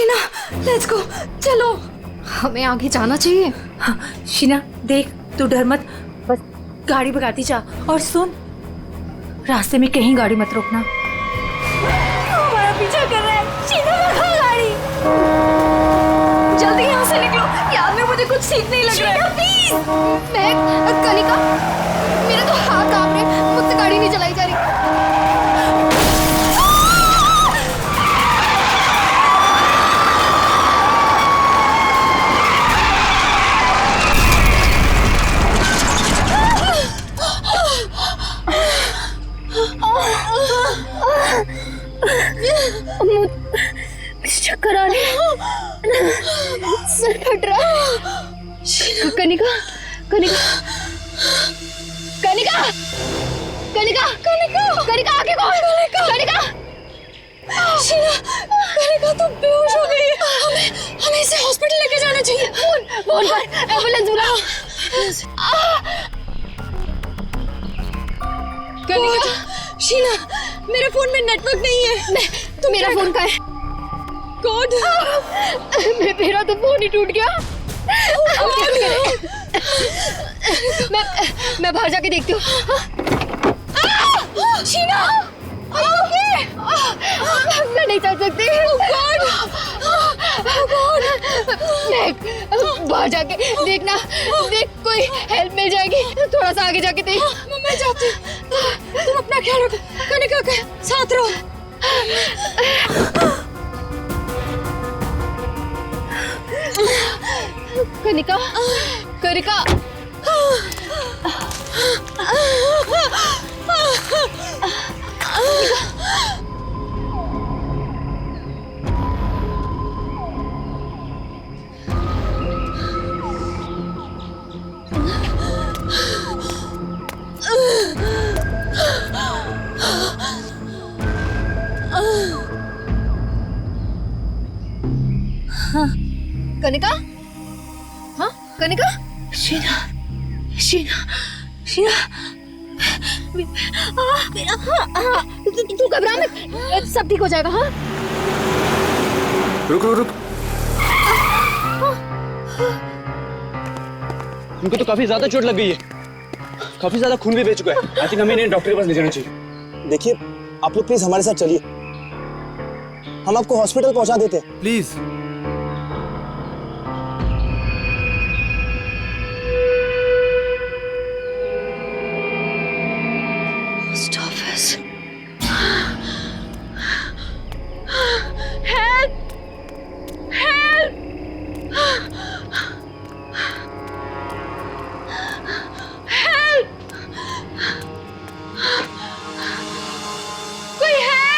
Sheena, let's go, चलो, हमें आगे जाना चाहिए। हाँ, शीना देख, तू डर मत, बस गाड़ी भगाती जा। और सुन, रास्ते में कहीं गाड़ी मत रोकना। हमारा पीछा कर रहा है। शीना भगा गाड़ी, जल्दी यहाँ से निकलो। यार में मुझे कुछ ठीक नहीं लग रहा है। प्लीज। मैं कनिका, मेरे तो हाथ कांप रहे, मुझसे गाड़ी नहीं चलाई जा रही। चक्कर आ रहे, सर फट रहा। कनिका, कनिका, कनिका, कनिका, कनिका, कनिका, आगे कौन? कनिका, शीना, कनिका तो बेहोश हो गई है। हमें इसे हॉस्पिटल लेके जाना चाहिए। फोन पर एम्बुलेंस बुलाओ। कनिका, शीना, मेरे फोन में नेटवर्क नहीं है। तो मेरा फोन कहाँ है? कौन? मेरा तो फोन ही टूट गया। मैं बाहर जाके देखती हूँ। शीना, मैं नहीं चल सकती। बाहर जाके देखना, देख कोई हेल्प मिल जाएगी। थोड़ा सा आगे जाके देख। मैं जाती हूँ, तुम अपना ख्याल रखो। कनिका के साथ रहो। कनिका, कनिका, कनिका, हाँ कनिका, शीना, शीना, शीना, तू घबरा मत, सब ठीक हो जाएगा। हाँ रुक रुक रुक, उनको तो काफी ज्यादा चोट लग गई है, काफी ज्यादा खून भी बह चुका है। आई थिंक हमें इन्हें डॉक्टर के पास ले जाना चाहिए। देखिए, आप लोग प्लीज हमारे साथ चलिए, हम आपको हॉस्पिटल पहुंचा देते हैं। Please. Post office, help, help, help, कोई है?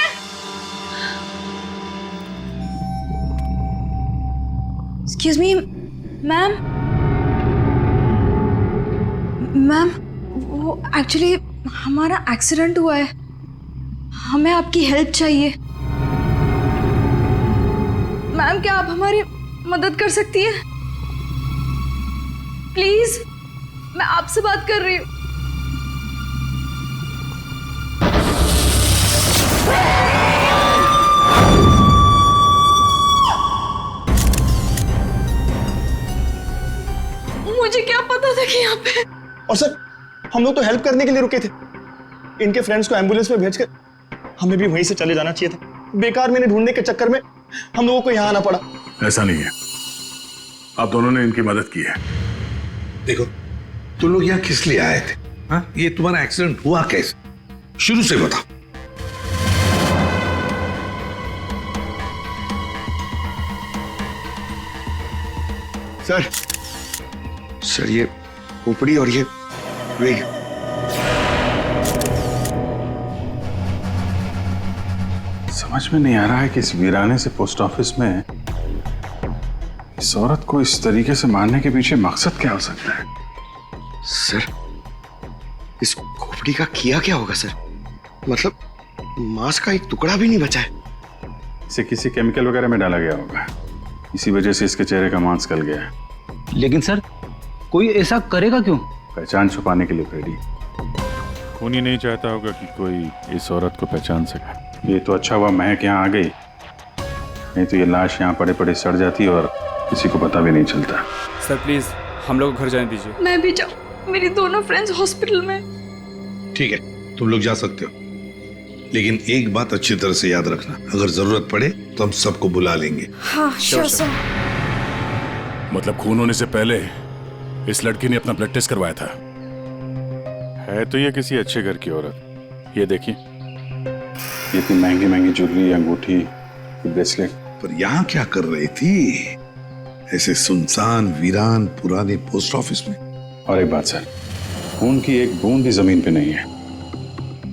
एक्सक्यूज मी मैम, मैम वो एक्चुअली हमारा एक्सीडेंट हुआ है, हमें आपकी हेल्प चाहिए। मैम क्या आप हमारी मदद कर सकती हैं? प्लीज, मैं आपसे बात कर रही हूँ। मुझे क्या पता था कि यहाँ पे। और सर, हम लोग तो हेल्प करने के लिए रुके थे, इनके फ्रेंड्स को एम्बुलेंस में भेजकर हमें भी वहीं से चले जाना चाहिए था। बेकार मैंने ढूंढने के चक्कर में हम लोगों को यहाँ आना पड़ा। ऐसा नहीं है, आप दोनों ने इनकी मदद की है। देखो, तुम लोग यहाँ किस लिए आए थे? हाँ, ये तुम्हारा एक्सीडेंट हुआ कैसे? शुरू से बताओ। सर ये खोपड़ी और ये वेग। समझ में नहीं आ रहा है कि इस वीराने से पोस्ट ऑफिस में इस औरत को इस तरीके से मारने के पीछे मकसद क्या हो सकता है? सर, इस खोपड़ी का किया क्या होगा सर? मतलब मांस का एक टुकड़ा भी नहीं बचा है। इसे किसी केमिकल वगैरह में डाला गया होगा, इसी वजह से इसके चेहरे का मांस गल गया है। लेकिन सर, कोई ऐसा करेगा क्यों? पहचान छुपाने के लिए फ्रेडी। खून ही नहीं चाहता होगा कि कोई इस औरत को पहचान सके। ये तो अच्छा हुआ महक यहाँ आ गई, नहीं तो ये लाश यहाँ पड़े पड़े सड़ जाती और किसी को पता भी नहीं चलता। सर प्लीज हम लोग घर जाने दीजिए। मैं भी जाऊँ, मेरी दोनों फ्रेंड्स हॉस्पिटल में। ठीक है, तुम लोग जा सकते हो, लेकिन एक बात अच्छी तरह से याद रखना, अगर जरूरत पड़े तो हम सबको बुला लेंगे। हाँ श्योर सर। मतलब खून होने से पहले इस लड़की ने अपना ब्लड टेस्ट करवाया था। है तो ये किसी अच्छे घर की औरत। ये देखिए, इतनी महंगी महंगी ज्वेलरी, अंगूठी, ब्रेसलेट। पर यहाँ क्या कर रही थी ऐसे सुनसान वीरान पुराने पोस्ट ऑफिस में? और एक बात सर, खून की एक बूंद भी जमीन पे नहीं है।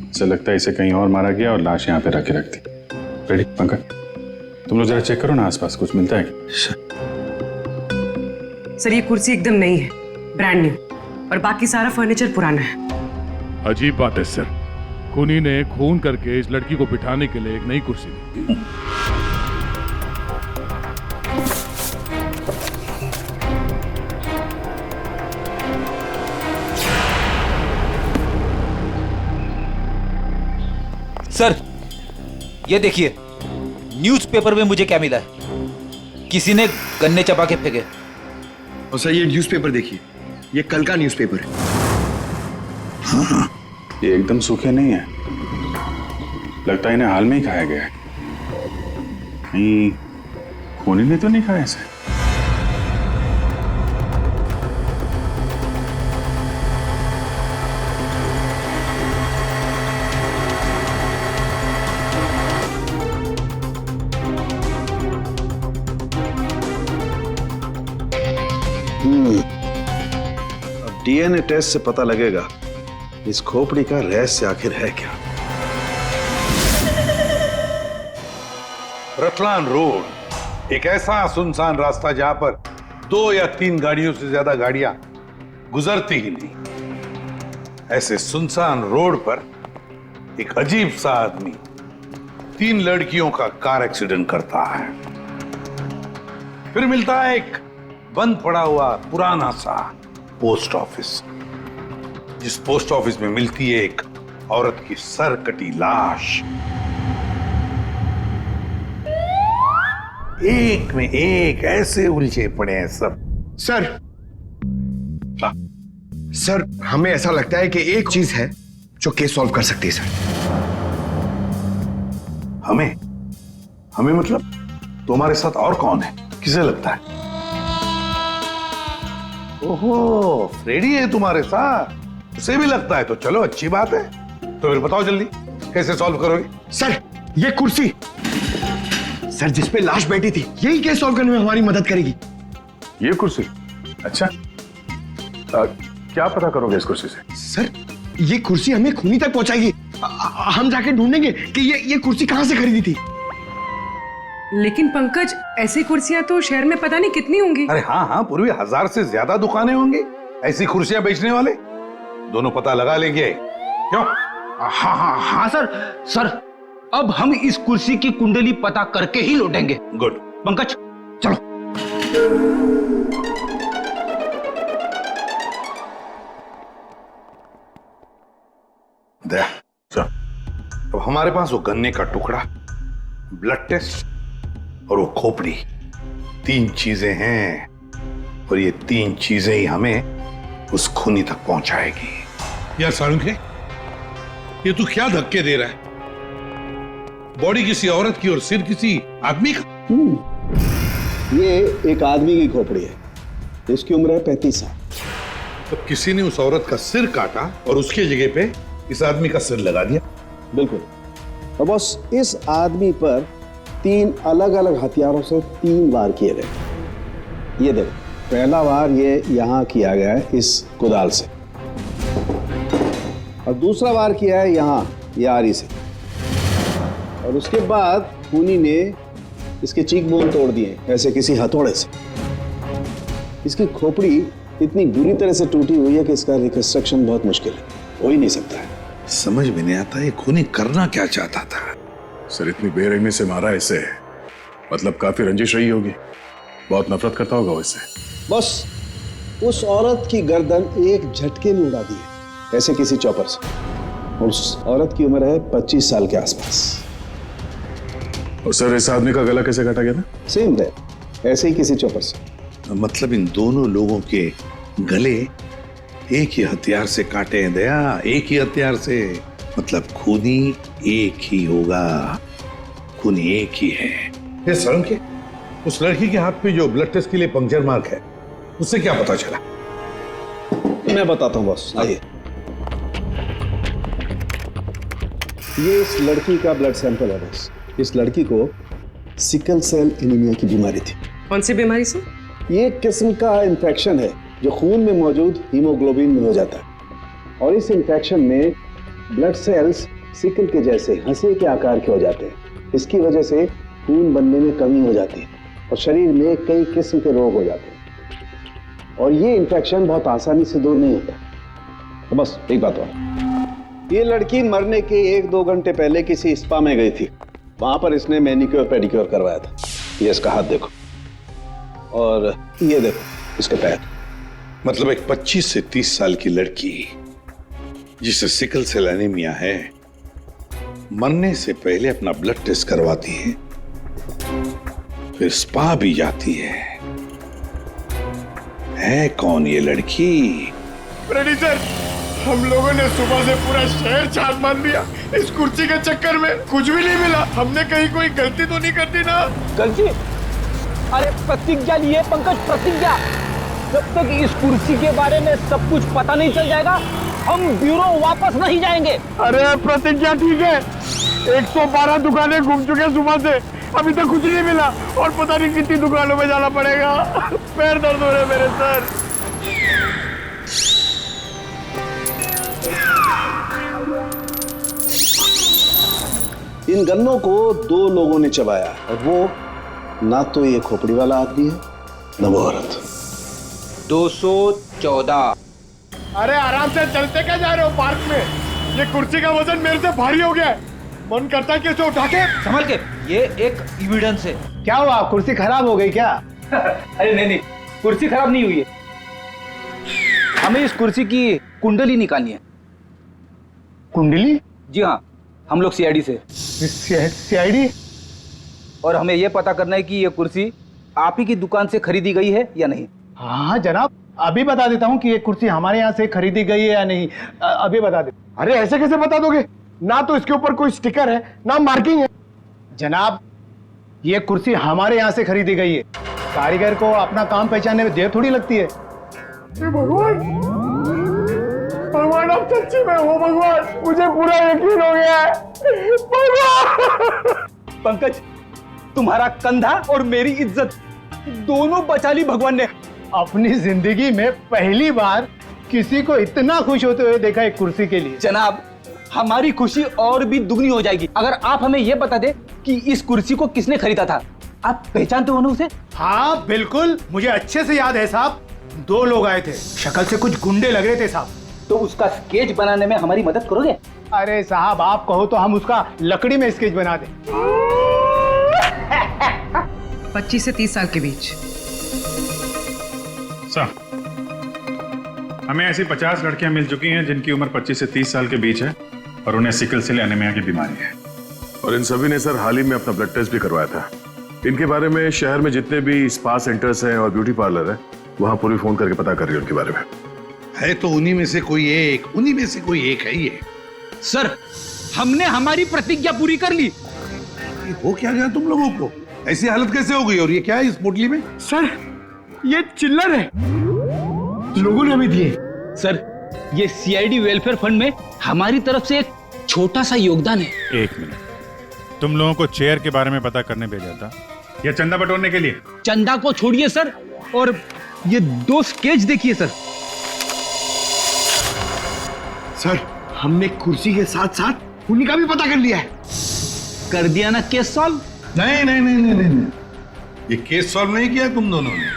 ऐसा लगता है इसे कहीं और मारा गया और लाश यहाँ पे रख दी। रेडी पंकज, तुम लोग जरा चेक करो ना आसपास कुछ मिलता है क्या? सर ये कुर्सी एकदम नई है, ब्रांड न्यू, और बाकी सारा फर्नीचर पुराना है। अजीब बात है सर, खूनी ने खून करके इस लड़की को बिठाने के लिए एक नई कुर्सी दी। सर ये देखिए, न्यूज़पेपर में मुझे क्या मिला है, किसी ने गन्ने चबा के फेंके। और सर ये न्यूज़पेपर देखिए, ये कल का न्यूज़पेपर है। हाँ, ये एकदम सूखे नहीं है, लगता है इन्हें हाल में ही खाया गया है। कहीं खूनी ने तो नहीं खाया इसे? अब डीएनए टेस्ट से पता लगेगा इस खोपड़ी का रहस्य आखिर है क्या। रतलान रोड एक ऐसा सुनसान रास्ता जहां पर 2 या 3 गाड़ियों से ज्यादा गाड़ियां गुजरती ही नहीं। ऐसे सुनसान रोड पर एक अजीब सा आदमी 3 लड़कियों का कार एक्सीडेंट करता है। फिर मिलता है एक बंद पड़ा हुआ पुराना सा पोस्ट ऑफिस, जिस पोस्ट ऑफिस में मिलती है एक औरत की सर कटी लाश। एक में एक ऐसे उलझे पड़े हैं सब। सर हमें ऐसा लगता है कि एक चीज है जो केस सॉल्व कर सकती है सर। हमें मतलब तुम्हारे साथ और कौन है, किसे लगता है? ओहो, फ्रेडी है तुम्हारे साथ, उसे भी लगता है तो चलो अच्छी बात है। तो फिर बताओ जल्दी कैसे सॉल्व करोगे? सर ये कुर्सी सर जिसपे लाश बैठी थी, यही केस सॉल्व करने में हमारी मदद करेगी। ये कुर्सी? अच्छा, क्या पता करोगे इस कुर्सी से? सर ये कुर्सी हमें खूनी तक पहुंचाएगी। हम जाके ढूंढेंगे कि ये कुर्सी कहां से खरीदी थी। लेकिन पंकज, ऐसी कुर्सियां तो शहर में पता नहीं कितनी होंगी। अरे हाँ, पूरी 1000 से ज्यादा दुकानें होंगी ऐसी कुर्सियां बेचने वाले। दोनों पता लगा लेंगे, क्यों? हाँ सर अब हम इस कुर्सी की कुंडली पता करके ही लौटेंगे। गुड पंकज चलो। दया, अब हमारे पास वो गन्ने का टुकड़ा, ब्लड टेस्ट और वो खोपड़ी, 3 चीजें हैं, और ये 3 चीजें ही हमें उस खूनी तक पहुंचाएगी। यार सारुंखे, ये तू क्या धक्के दे रहा है? बॉडी किसी औरत की और सिर किसी आदमी का। ये एक आदमी की खोपड़ी है, इसकी उम्र है 35 साल। तो किसी ने उस औरत का सिर काटा और उसके जगह पे इस आदमी का सिर लगा दिया। बिल्कुल। और बस इस आदमी पर 3 अलग अलग हथियारों से 3 वार किए गए। ये देखो, पहला वार ये यहां किया गया है इस कुदाल से, और दूसरा वार किया है यहां ये आरी से, और उसके बाद खूनी ने इसके चीक बोन तोड़ दिए ऐसे किसी हथौड़े से। इसकी खोपड़ी इतनी बुरी तरह से टूटी हुई है कि इसका रिकंस्ट्रक्शन बहुत मुश्किल है, हो ही नहीं सकता है। समझ में नहीं आता ये खूनी करना क्या चाहता था। सर इतनी बेरहमी से मारा इसे, मतलब काफी रंजिश रही होगी, बहुत नफरत करता होगा वो इससे। बस उस औरत की गर्दन एक झटके में उड़ा दी है ऐसे किसी चॉपर से। उस औरत की उम्र है 25 साल के आसपास। और सर इस आदमी का गला कैसे काटा गया था? सेम दैट, ऐसे ही किसी चौपर से। मतलब इन दोनों लोगों के गले एक ही हथियार से काटे हैं दया, एक ही हथियार से। मतलब खूनी एक ही होगा, खूनी एक ही है। ये शर्म के उस लड़की के हाथ पे जो ब्लड टेस्ट के लिए पंक्चर मार्क है, उससे क्या पता चला? मैं बताता हूँ बॉस, आइए। ये इस लड़की का ब्लड सैंपल है बॉस। इस लड़की को सिकल सेल एनीमिया की बीमारी थी। कौन सी बीमारी से? ये एक किस्म का इन्फेक्शन है जो खून में मौजूद हीमोग्लोबिन में हो जाता है, और इस इन्फेक्शन में ब्लड सेल्स सिकल के जैसे हंसे के आकार के हो जाते हैं। इसकी वजह से खून बनने में कमी हो जाती है और शरीर में कई किस्म के रोग हो जाते हैं, और ये इन्फेक्शन बहुत आसानी से दूर नहीं होता। तो बस एक बात और, ये लड़की मरने के 1-2 घंटे पहले किसी स्पा में गई थी। वहां पर इसने मैनिक्योर पेडिक्योर करवाया था। ये इसका हाथ देखो, और ये देखो इसके पैर। मतलब एक 25 से 30 साल की लड़की जिसे सिकल सेल एनीमिया है, मरने से पहले अपना ब्लड टेस्ट करवाती है, फिर स्पा भी जाती है कौन ये लड़की? रेडी सर, हम लोगों ने सुबह से पूरा शहर छान मान दिया। इस कुर्सी के चक्कर में कुछ भी नहीं मिला। हमने कहीं कोई गलती तो नहीं कर दी ना? गलती? अरे प्रतिज्ञा लिए पंकज, प्रतिज्ञा। जब तक इस कुर्सी के बारे में सब कुछ पता नहीं चल जाएगा, हम ब्यूरो वापस नहीं जाएंगे। अरे प्रतिज्ञा ठीक है, 112 दुकानें घूम चुके हैं सुबह से, अभी तक कुछ नहीं मिला, और पता नहीं कितनी दुकानों में जाना पड़ेगा। पैर दर्द हो रहे मेरे सर। इन गन्नों को 2 लोगों ने चबाया, और वो ना तो ये खोपड़ी वाला आदमी है, ना वो औरत। 214। अरे आराम से चलते क्या जा रहे हो पार्क में? ये कुर्सी का वजन मेरे से भारी हो गया है, मन करता है कि इसे उठा के। संभल के, ये एक एविडेंस है। क्या हुआ, कुर्सी खराब हो गई क्या? अरे नहीं, कुर्सी खराब नहीं हुई है। हमें इस कुर्सी की कुंडली निकालनी है। कुंडली? जी हाँ, हम लोग सीआईडी से। सीआईडी? और हमें यह पता करना है कि ये कुर्सी आप ही की दुकान से खरीदी गई है या नहीं। हाँ जनाब, अभी बता देता हूँ कि ये कुर्सी हमारे यहाँ से खरीदी गई है या नहीं। अभी बता दे। अरे ऐसे कैसे बता दोगे? ना तो इसके ऊपर कोई स्टिकर है, ना मार्किंग है। जनाब, ये कुर्सी हमारे यहाँ से खरीदी गई है। कारीगर को अपना काम पहचानने में देर थोड़ी लगती है। भगवान, भगवान आप सच्ची में हो भगवान, मुझे पूरा यकीन हो गया है। भगवान! पंकज, तुम्हारा कंधा और मेरी इज्जत दोनों बचा ली भगवान ने। अपनी जिंदगी में पहली बार किसी को इतना खुश होते हुए देखा एक कुर्सी के लिए। जनाब, हमारी खुशी और भी दुगनी हो जाएगी अगर आप हमें यह बता दे कि इस कुर्सी को किसने खरीदा था। आप पहचानते हो ना उसे? हाँ बिल्कुल, मुझे अच्छे से याद है साहब। 2 लोग आए थे, शक्ल से कुछ गुंडे लग रहे थे साहब। तो उसका स्केच बनाने में हमारी मदद करोगे? अरे साहब, आप कहो तो हम उसका लकड़ी में स्केच बना दें। 25 से 30 साल के बीच। सर, हमें ऐसी 50 लड़कियां मिल चुकी हैं जिनकी उम्र 25 से 30 साल के बीच है और उन्हें सिकल सेल एनीमिया की बीमारी है। और इन सभी ने सर हाल ही में अपना ब्लड टेस्ट भी करवाया था। इनके बारे में शहर में जितने भी स्पा सेंटर्स हैं और ब्यूटी पार्लर है, वहां पूरी फोन करके पता कर रही है उनके बारे में। है तो उन्हीं में से कोई एक है ये। सर, हमने हमारी प्रतिज्ञा पूरी कर ली। हो क्या गया तुम लोगों को? ऐसी हालत कैसे हो गई? और ये क्या है इस पोटली में? सर, ये चिल्लर है, लोगों ने हमें दिए। सर, ये सीआईडी वेलफेयर फंड में हमारी तरफ से एक छोटा सा योगदान है। 1 मिनट, तुम लोगों को चेयर के बारे में पता करने भेजा था या चंदा बटोरने के लिए? चंदा को छोड़िए सर, और ये 2 स्केच देखिए सर। सर, हमने कुर्सी के साथ साथ उन्हीं का भी पता कर लिया है। कर दिया ना केस सॉल्व? नहीं, ये केस सॉल्व नहीं किया तुम दोनों ने।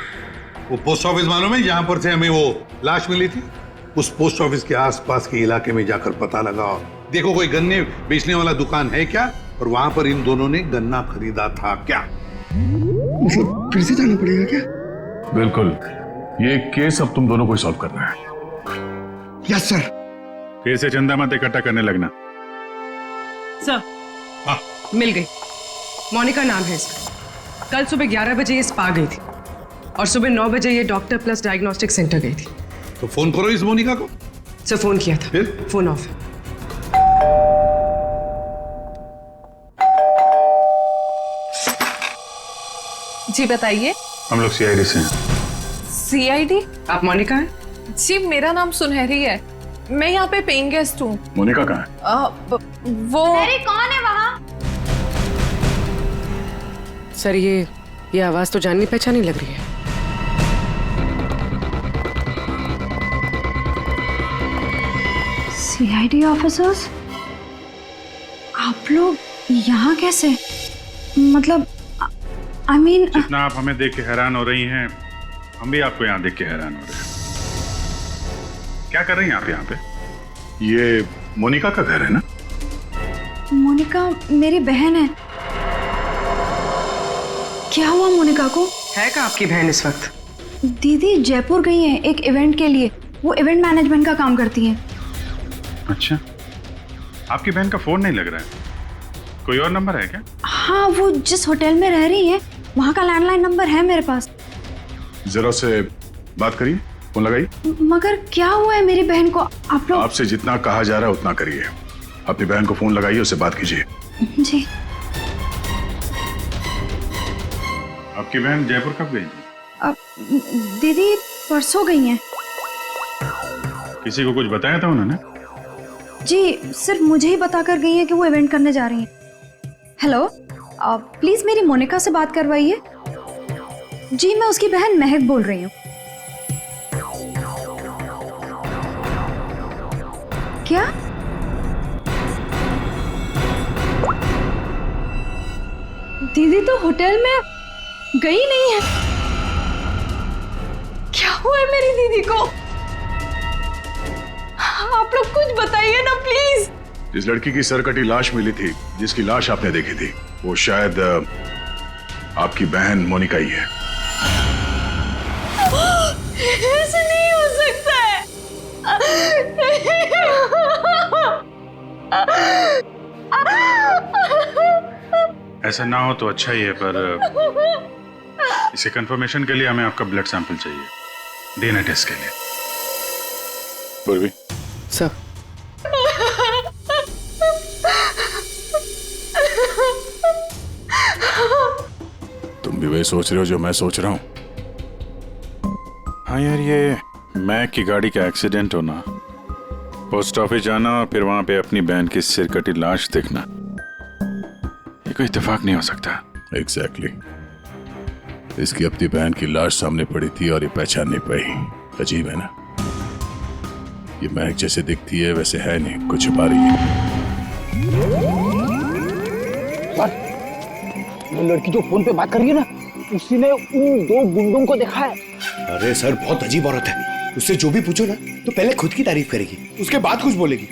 वो पोस्ट ऑफिस मालूम है जहां पर से हमें वो लाश मिली थी? उस पोस्ट ऑफिस के आसपास के इलाके में जाकर पता लगाओ, देखो कोई गन्ने बेचने वाला दुकान है क्या, और वहां पर इन दोनों ने गन्ना खरीदा था क्या? मतलब फिर से जाना पड़ेगा क्या? बिल्कुल, ये केस अब तुम दोनों को सॉल्व करना है। Yes sir. फिर से चंदा मत इकट्ठा करने लगना। सर, मिल गई। मोनिका नाम है इसका। कल सुबह 11 बजे ये स्पा गई थी और सुबह 9 बजे ये डॉक्टर प्लस डायग्नोस्टिक सेंटर गई थी। तो फोन करो इस मोनिका को। सर फोन किया था, फिर? फोन ऑफ है। जी बताइए। हम लोग सीआईडी से हैं। सीआईडी? आप मोनिका हैं? जी मेरा नाम सुनहरी है, मैं यहाँ पे पेइंग गेस्ट हूँ। मोनिका कहाँ है? वो अरे कौन है वहाँ? सर ये आवाज तो जाननी पहचानी लग रही है। सीआईडी ऑफिसर्स, आप लोग यहाँ कैसे? मतलब आई मीन जितना आप हमें देख के हैरान हो रही हैं, हम भी आपको यहाँ देख के हैरान हो रहे हैं। क्या कर रही हैं आप यहाँ पे? ये मोनिका का घर है ना? मोनिका मेरी बहन है। क्या हुआ मोनिका को? है का आपकी बहन इस वक्त? दीदी जयपुर गई हैं एक इवेंट के लिए, वो इवेंट मैनेजमेंट का काम करती हैं। अच्छा, आपकी बहन का फोन नहीं लग रहा है, कोई और नंबर है क्या? हाँ, वो जिस होटल में रह रही है वहाँ का लैंडलाइन नंबर है मेरे पास। जरा से बात करिए, फोन लगाइए। मगर क्या हुआ है मेरी बहन को? आप लोग आपसे जितना कहा जा रहा है उतना करिए। अपनी बहन को फोन लगाइए, उससे बात कीजिए। जी। आपकी बहन जयपुर कब गई? दीदी परसों गई हैं। किसी को कुछ बताया था उन्होंने? जी सिर्फ मुझे ही बताकर गई हैं कि वो इवेंट करने जा रही हैं। हेलो, प्लीज मेरी मोनिका से बात करवाइए। जी मैं उसकी बहन महक बोल रही हूँ। क्या? दीदी तो होटल में गई नहीं है। क्या हुआ है मेरी दीदी को? आप लोग कुछ बताइए ना प्लीज। जिस लड़की की सरकटी लाश मिली थी, जिसकी लाश आपने देखी थी, वो शायद आपकी बहन मोनिका ही है। ऐसे नहीं हो सकता है। ऐसा ना हो तो अच्छा ही है, पर इसे कंफर्मेशन के लिए हमें आपका ब्लड सैंपल चाहिए डीएनए टेस्ट के लिए। पूर्वी सर। तुम भी वही सोच रहे हो जो मैं सोच रहा हूँ? हाँ यार, ये मैक की गाड़ी का एक्सीडेंट होना, पोस्ट ऑफिस जाना और फिर वहां पे अपनी बहन की सिरकटी लाश देखना, ये कोई इत्तेफाक नहीं हो सकता। एग्जैक्टली। इसकी अपनी बहन की लाश सामने पड़ी थी और ये पहचान नहीं पाई। अजीब है ना? ये महक जैसे दिखती है वैसे है नहीं, कुछ छुपा रही है। वो लड़की जो फोन पे बात कर रही है ना, उसी ने उन दो गुंडों को देखा है। अरे सर, बहुत अजीब औरत है। उससे जो भी पूछो ना तो पहले खुद की तारीफ करेगी, उसके बाद कुछ बोलेगी।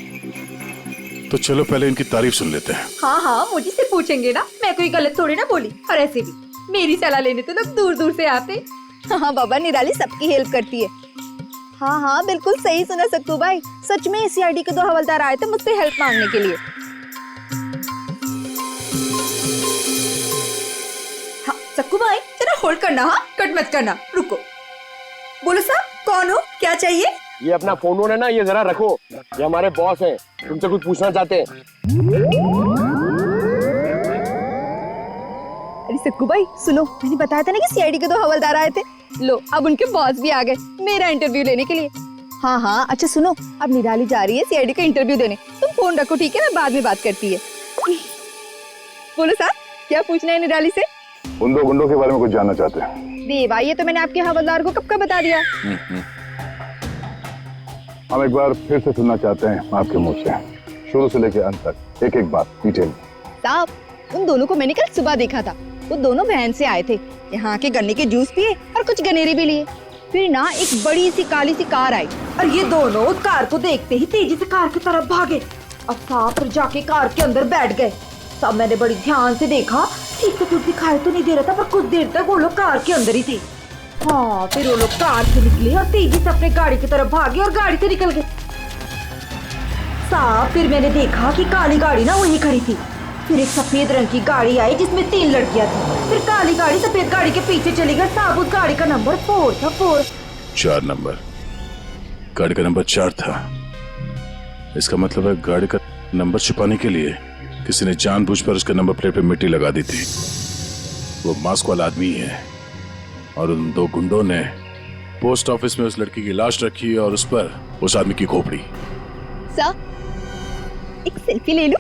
तो चलो पहले इनकी तारीफ सुन लेते हैं। हाँ हाँ, मुझे से पूछेंगे ना, मैं कोई गलत थोड़ी ना बोली। और ऐसे भी मेरी सलाह लेने तो लोग दूर दूर से आते। हाँ बाबा, निराली सबकी हेल्प करती है। हाँ हाँ बिल्कुल सही सुना सक्कू भाई, सच में सीआईडी के 2 हवलदार आए थे मुझसे हेल्प मांगने के लिए। हाँ सक्कू भाई जरा होल्ड करना, हाँ कट मत करना, रुको। बोलो साहब, कौन हो, क्या चाहिए? ये अपना फोन है ना, ये जरा रखो, ये हमारे बॉस हैं, तुमसे कुछ पूछना चाहते हैं। अरे सक्कू भाई सुनो, मैंने बताया था ना कि सीआईडी के 2 हवलदार आए थे। लो अब उनके बॉस भी आ गए मेरा इंटरव्यू लेने के लिए। हाँ हाँ अच्छा सुनो, अब निराली जा रही है सीआईडी का इंटरव्यू देने, तुम फोन रखो ठीक है, मैं बाद में बात करती है। बोलो साहब, क्या पूछना है निराली से? उन दो गुंडों के बारे में कुछ जानना चाहते हैं। देवा, ये तो मैंने आपके हवलदार को कब का बता दिया। हम एक बार फिर से सुनना चाहते हैं आपके मुंह से, शुरू से लेकर अंत तक एक एक बात डिटेल। साहब, उन दोनों को मैंने कल सुबह देखा था। वो दोनों बहन से आए थे, यहाँ के गन्ने के जूस पिए और कुछ गनेरे भी लिए। फिर ना एक बड़ी सी काली सी कार आई और ये दोनों कार को देखते ही तेजी से कार की तरफ भागे और साफ जाके कार के अंदर बैठ गए। तब मैंने बड़ी ध्यान से देखा, ठीक से कुछ दिखाई तो नहीं दे रहा था, पर कुछ देर तक वो लोग कार के अंदर ही थे। हाँ, फिर वो लोग कार से निकले और तेजी से अपने गाड़ी की तरफ भागे और गाड़ी से निकल गए। साहब, फिर मैंने देखा कि काली गाड़ी ना वहीं खड़ी थी। फिर एक सफेद रंग की गाड़ी आई जिसमें 3 लड़कियां थी। फिर काली गाड़ी सफेद गाड़ी के पीछे चली गई। साहब उस गाड़ी का नंबर 4 था। 4 नंबर। गाड़ी का नंबर 4 था। इसका मतलब है गाड़ी का नंबर छुपाने के लिए किसी ने जानबूझकर उसके नंबर प्लेट पे मिट्टी लगा दी थी। वो मास्क वाला आदमी है और उन 2 गुंडों ने पोस्ट ऑफिस में उस लड़की की लाश रखी और उस पर उस आदमी की खोपड़ी। सर, एक सेल्फी ले लो।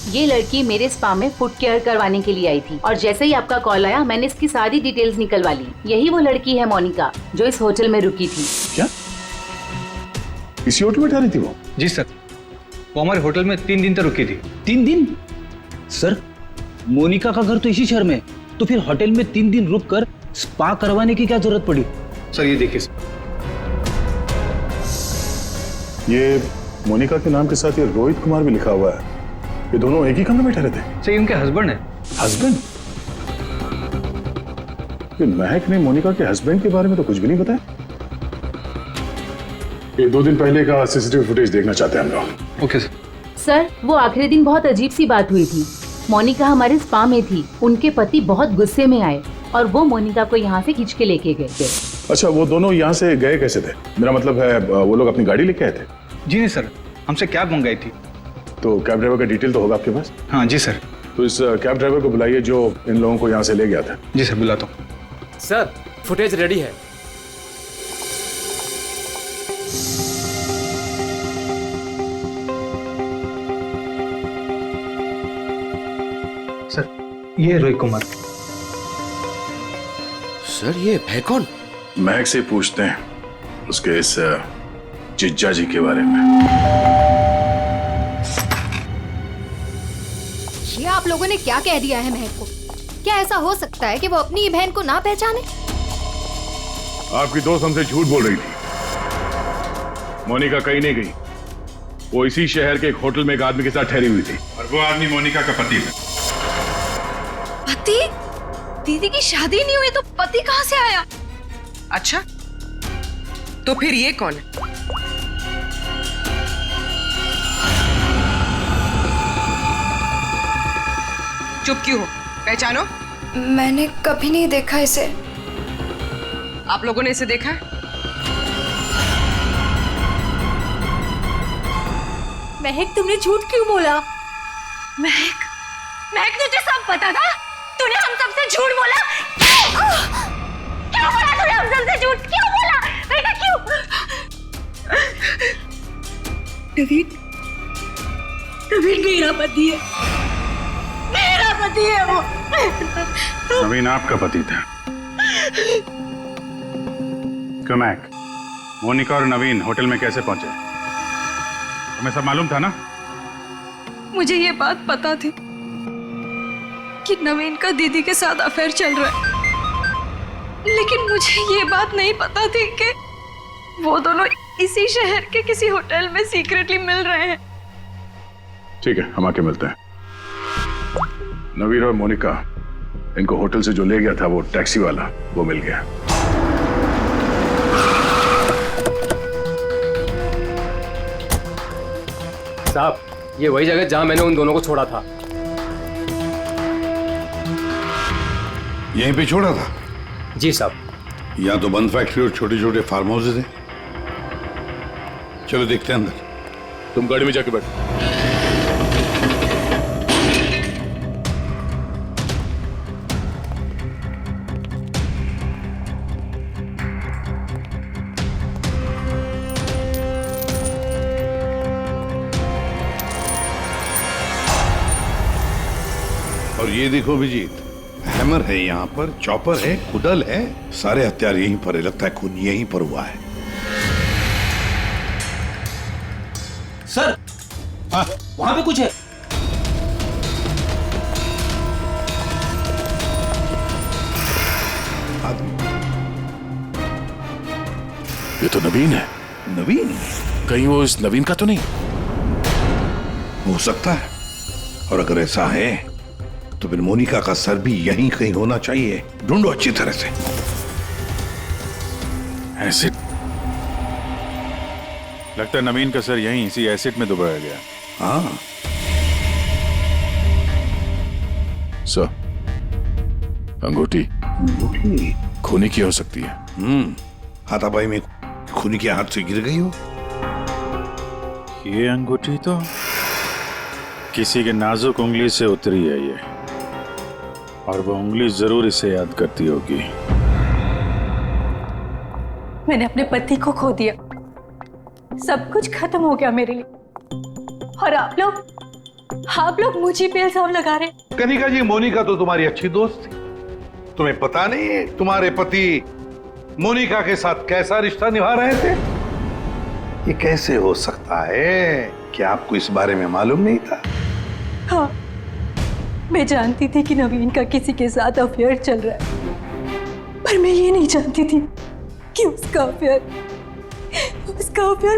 ये लड़की मेरे स्पा में फुट केयर करवाने के लिए आई थी और जैसे ही आपका कॉल आया मैंने इसकी सारी डिटेल्स निकलवा ली। यही वो लड़की है मोनिका जो इस होटल में रुकी थी। क्या इसी होटल में ठहरी थी वो? जी सर, वो हमारे होटल में 3 दिन तक रुकी थी। 3 दिन? सर, मोनिका का घर तो इसी शहर में, तो फिर होटल में 3 दिन रुककर स्पा करवाने की क्या जरूरत पड़ी? सर ये देखिए सर, ये मोनिका के नाम के साथ ये रोहित कुमार भी लिखा हुआ है। ये दोनों एक ही कमरे में ठहरे थे? सर ये उनके हस्बैंड है। हस्बैंड? ये महक ने मोनिका के हस्बैंड के बारे में तो कुछ भी नहीं बताया। ये 2 दिन पहले का सीसीटीवी फुटेज देखना चाहते हैं हम लोग। Okay sir. सर, वो आखिरी दिन बहुत अजीब सी बात हुई थी। मोनिका हमारे स्पा में थी, उनके पति बहुत गुस्से में आए और वो मोनिका को यहाँ से खींच के लेके गए थे। अच्छा, वो दोनों यहाँ से गए कैसे थे? मेरा मतलब है वो लोग अपनी गाड़ी लेके आए थे? जी नहीं सर, हमसे कैब मंगाई थी। तो कैब ड्राइवर का डिटेल तो होगा आपके पास? हाँ जी सर। तो इस कैब ड्राइवर को बुलाइए जो इन लोगों को यहाँ से ले गया था। जी सर, बुलाता हूँ। सर, फुटेज रेडी है। सर, ये रोहित कुमार। सर, ये है कौन? महक से पूछते हैं उसके इस जिज्जा जी के बारे में। ये आप लोगों ने क्या कह दिया है महक को? क्या ऐसा हो सकता है कि वो अपनी ही बहन को ना पहचाने? आपकी दोस्त हमसे झूठ बोल रही थी। मोनिका कहीं नहीं गई। वो इसी शहर के एक होटल में एक आदमी के साथ ठहरी हुई थी और वो आदमी मोनिका का पति था। पति? दीदी की शादी नहीं हुई तो पति कहाँ से आया? अच्छा, तो फिर ये कौन है? चुप क्यों हो? पहचानो। मैंने कभी नहीं देखा इसे। आप लोगों ने इसे देखा है? महक, तुमने झूठ क्यों बोला? महक, महक तुझे सब पता था? तूने हम सबसे झूठ बोला? क्यों बोला तूने हम सबसे झूठ? क्यों बोला? महक क्यों? नवीन, नवीन मेरा पति है। मेरा पति है वो। नवीन आपका पति था? क्यों महक, मोनिका और नवीन होटल में कैसे पहुंचे? तुम्हें सब मालूम था ना? मुझे ये बात पता थी कि नवीन का दीदी के साथ अफेयर चल रहा है, लेकिन मुझे ये बात नहीं पता थी कि वो दोनों इसी शहर के किसी होटल में सीक्रेटली मिल रहे हैं। ठीक है, हम आके मिलते हैं। नवीन और मोनिका, इनको होटल से जो ले गया था वो टैक्सी वाला, वो मिल गया। साहब, ये वही जगह जहां मैंने उन दोनों को छोड़ा था। यहीं पे छोड़ा था? जी साहब। यहाँ तो बंद फैक्ट्री और छोटे छोटे फार्म हाउसेज हैं। चलो देखते हैं अंदर। तुम गाड़ी में जाके बैठो। और ये देखो अभिजीत, हैमर है यहाँ पर, चॉपर है, कुडल है, सारे हथियार यहीं पर है। लगता है खून यहीं पर हुआ है। सर, वहां पे कुछ है। ये तो नवीन है। नवीन? कहीं वो इस नवीन का तो नहीं? हो सकता है, और अगर ऐसा है तो फिर मोनिका का सर भी यहीं कहीं होना चाहिए। ढूंढो अच्छी तरह से। एसिड, लगता है नवीन का सर यहीं इसी एसिड में डुबाया गया। हाँ सर, अंगूठी खूनी की हो सकती है। हाथापाई में खूनी के हाथ से गिर गई हो। ये अंगूठी तो किसी के नाजुक उंगली से उतरी है ये, और वो उंगली जरूर इसे याद करती होगी। मैंने अपने पति को खो दिया, सब कुछ खत्म हो गया मेरे लिए, और आप लोग मुझे पे इल्जाम लगा रहे। कनिका जी, मोनिका तो तुम्हारी अच्छी दोस्त थी। तुम्हें पता नहीं है तुम्हारे पति मोनिका के साथ कैसा रिश्ता निभा रहे थे? ये कैसे हो सकता है? क्या आपको इस बारे में मालूम नहीं था? हाँ, मैं जानती थी कि नवीन का किसी के साथ अफेयर चल रहा है, पर मैं ये नहीं जानती थी कि उसका अफेयर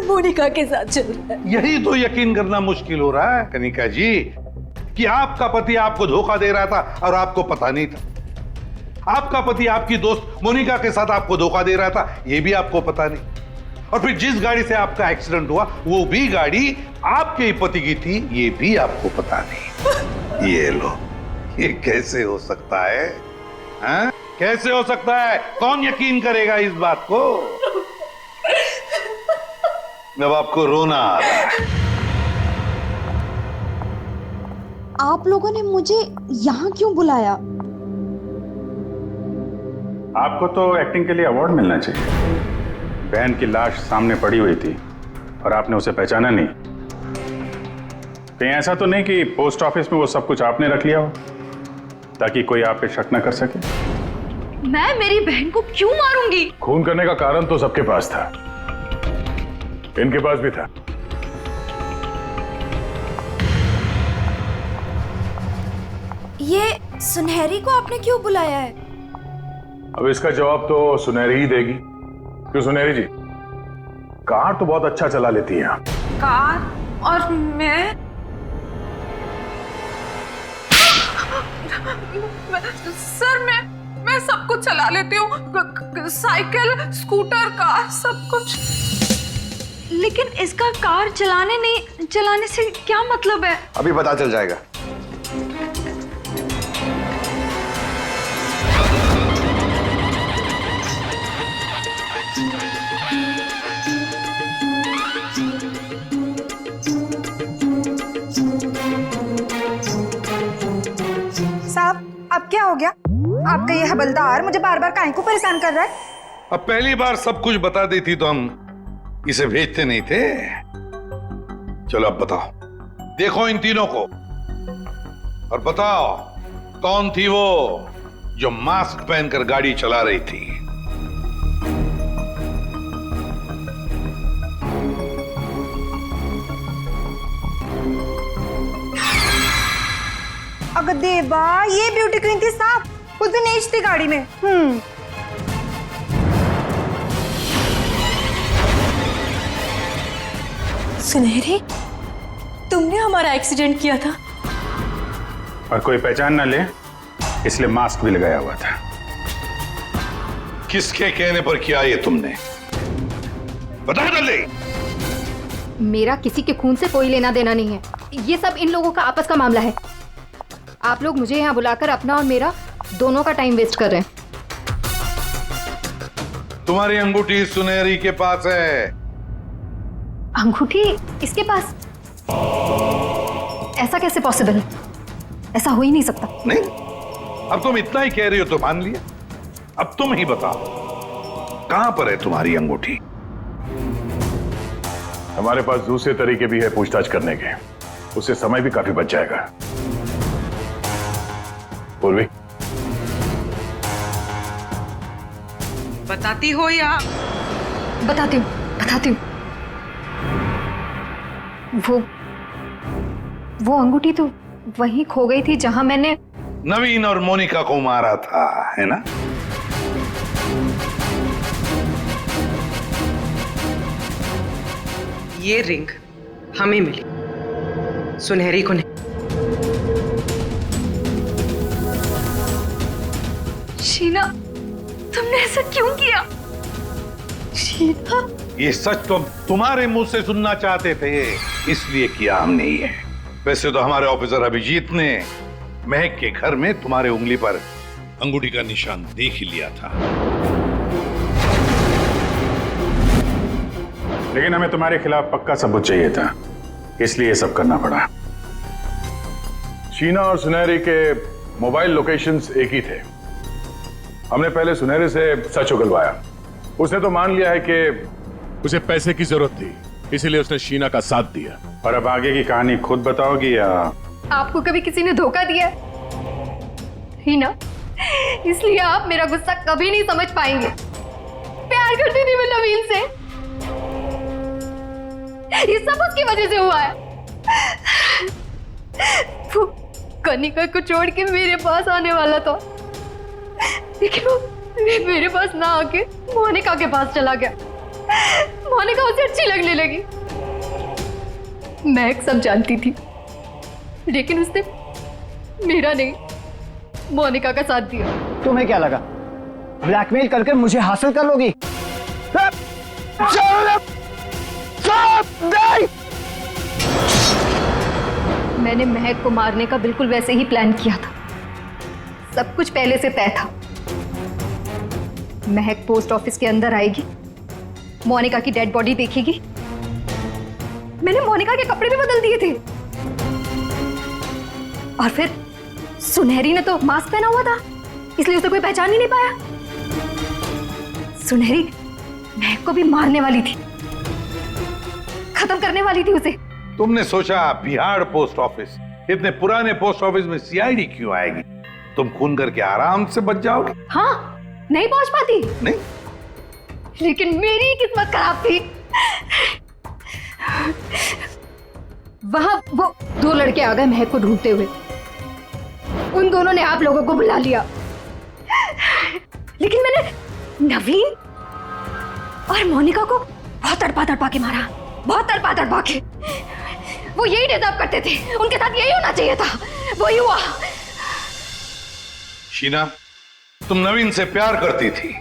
मोनिका के साथ चल रहा है। यही तो यकीन करना मुश्किल हो रहा है कनिका जी, कि आपका पति आपको धोखा दे रहा था और आपको पता नहीं था। आपका पति आपकी दोस्त मोनिका के साथ आपको धोखा दे रहा था, यह भी आपको पता नहीं। और फिर जिस गाड़ी से आपका एक्सीडेंट हुआ वो भी गाड़ी आपके ही पति की थी, ये भी आपको पता नहीं। ये लो, ये कैसे हो सकता है? हाँ? कैसे हो सकता है? कौन यकीन करेगा इस बात को? अब आपको रोना आ रहा है। आप लोगों ने मुझे यहाँ क्यों बुलाया? आपको तो एक्टिंग के लिए अवार्ड मिलना चाहिए। बहन की लाश सामने पड़ी हुई थी और आपने उसे पहचाना नहीं। कहीं ऐसा तो नहीं कि पोस्ट ऑफिस में वो सब कुछ आपने रख लिया हो ताकि कोई आप पे शक न कर सके? मैं मेरी बहन को क्यों मारूंगी? खून करने का कारण तो सबके पास था, इनके पास भी था। ये सुनहरी को आपने क्यों बुलाया है? अब इसका जवाब तो सुनहरी ही देगी। क्यों सुनहरी जी, कार तो बहुत अच्छा चला लेती है आप। कार? और मैं सर, मैं सब कुछ चला लेती हूँ, साइकिल, स्कूटर, कार, सब कुछ। लेकिन इसका कार चलाने से क्या मतलब है? अभी पता चल जाएगा। साहब, अब क्या हो गया? आपका ये हवलदार मुझे बार बार काहे को परेशान कर रहा है? अब पहली बार सब कुछ बता देती तो हम इसे भेजते नहीं थे। चलो अब बताओ, देखो इन तीनों को और बताओ कौन थी वो जो मास्क पहनकर गाड़ी चला रही थी? अगर देवा, ये ब्यूटी क्वीन थी साहब, उस दिन एज थी गाड़ी में। सुनहरी, तुमने हमारा एक्सीडेंट किया था और कोई पहचान ना ले इसलिए मास्क भी लगाया हुआ था। किसके कहने पर किया ये तुमने? बता जल्दी। मेरा किसी के खून से कोई लेना देना नहीं है, ये सब इन लोगों का आपस का मामला है। आप लोग मुझे यहाँ बुलाकर अपना और मेरा दोनों का टाइम वेस्ट कर रहे हैं। तुम्हारी अंगूठी सुनहरी के पास है। अंगूठी इसके पास? ऐसा कैसे पॉसिबल है? ऐसा हो ही नहीं सकता। नहीं, अब तुम इतना ही कह रही हो तो मान लिया। अब तुम ही बताओ, कहां पर है तुम्हारी अंगूठी? हमारे पास दूसरे तरीके भी है पूछताछ करने के, उससे समय भी काफी बच जाएगा। पूर्वी, बताती हो या? बताती हूँ। वो अंगूठी तो वहीं खो गई थी जहां मैंने नवीन और मोनिका को मारा था, है ना? ये रिंग हमें मिली, सुनहरी को नहीं। शीना, तुमने ऐसा क्यों किया? शीना, ये सच तो तुम्हारे मुंह से सुनना चाहते थे, इसलिए किया हमने ये। वैसे तो हमारे ऑफिसर अभिजीत ने महक के घर में तुम्हारे उंगली पर अंगूठी का निशान देख ही लिया था। लेकिन हमें तुम्हारे खिलाफ पक्का सबूत चाहिए था, इसलिए ये सब करना पड़ा। शीना और सुनहरी के मोबाइल लोकेशंस एक ही थे। हमने पहले सुनहरी से सच उगलवाया। उसने तो मान लिया है कि उसे पैसे की जरूरत थी, इसीलिए उसने शीना का साथ दिया। और अब आगे की कहानी खुद बताओगी या? आपको कभी किसी ने धोखा दिया ही ना, इसलिए आप मेरा गुस्सा कभी नहीं समझ पाएंगे। प्यार करती थी मैं नवीन से, ये सब उसकी वजह से हुआ है। वो कनिका को छोड़ के मेरे पास आने वाला था, लेकिन वो मेरे पास ना आके मोनिका के पास चला गया। मोनिका उसे अच्छी लगने लगी। मैं सब जानती थी, लेकिन उसने मेरा नहीं, मोनिका का साथ दिया। तुम्हें क्या लगा ब्लैकमेल करके मुझे हासिल कर लोगी? मैंने महक को मारने का बिल्कुल वैसे ही प्लान किया था। सब कुछ पहले से तय था। महक पोस्ट ऑफिस के अंदर आएगी, मोनिका की डेड बॉडी देखेगी। मैंने मोनिका के कपड़े भी बदल दिए थे, और फिर सुनहरी ने तो मास्क पहना हुआ था, इसलिए उसे कोई पहचान ही नहीं पाया। सुनहरी महक को भी मारने वाली थी, खत्म करने वाली थी उसे। तुमने सोचा बिहार पोस्ट ऑफिस, इतने पुराने पोस्ट ऑफिस में सीआईडी क्यों आएगी? तुम खून करके आराम से बच जाओगे। हाँ, नहीं पहुंच पाती। नहीं, लेकिन मेरी किस्मत खराब थी। वहां वो दो लड़के आ गए महक को ढूंढते हुए। उन दोनों ने आप लोगों को बुला लिया, लेकिन मैंने नवीन और मोनिका को बहुत तड़पा के मारा, बहुत तड़पा के। वो यही डिजर्व करते थे, उनके साथ यही होना चाहिए था, वही हुआ। शीना, तुम नवीन से प्यार करती थी,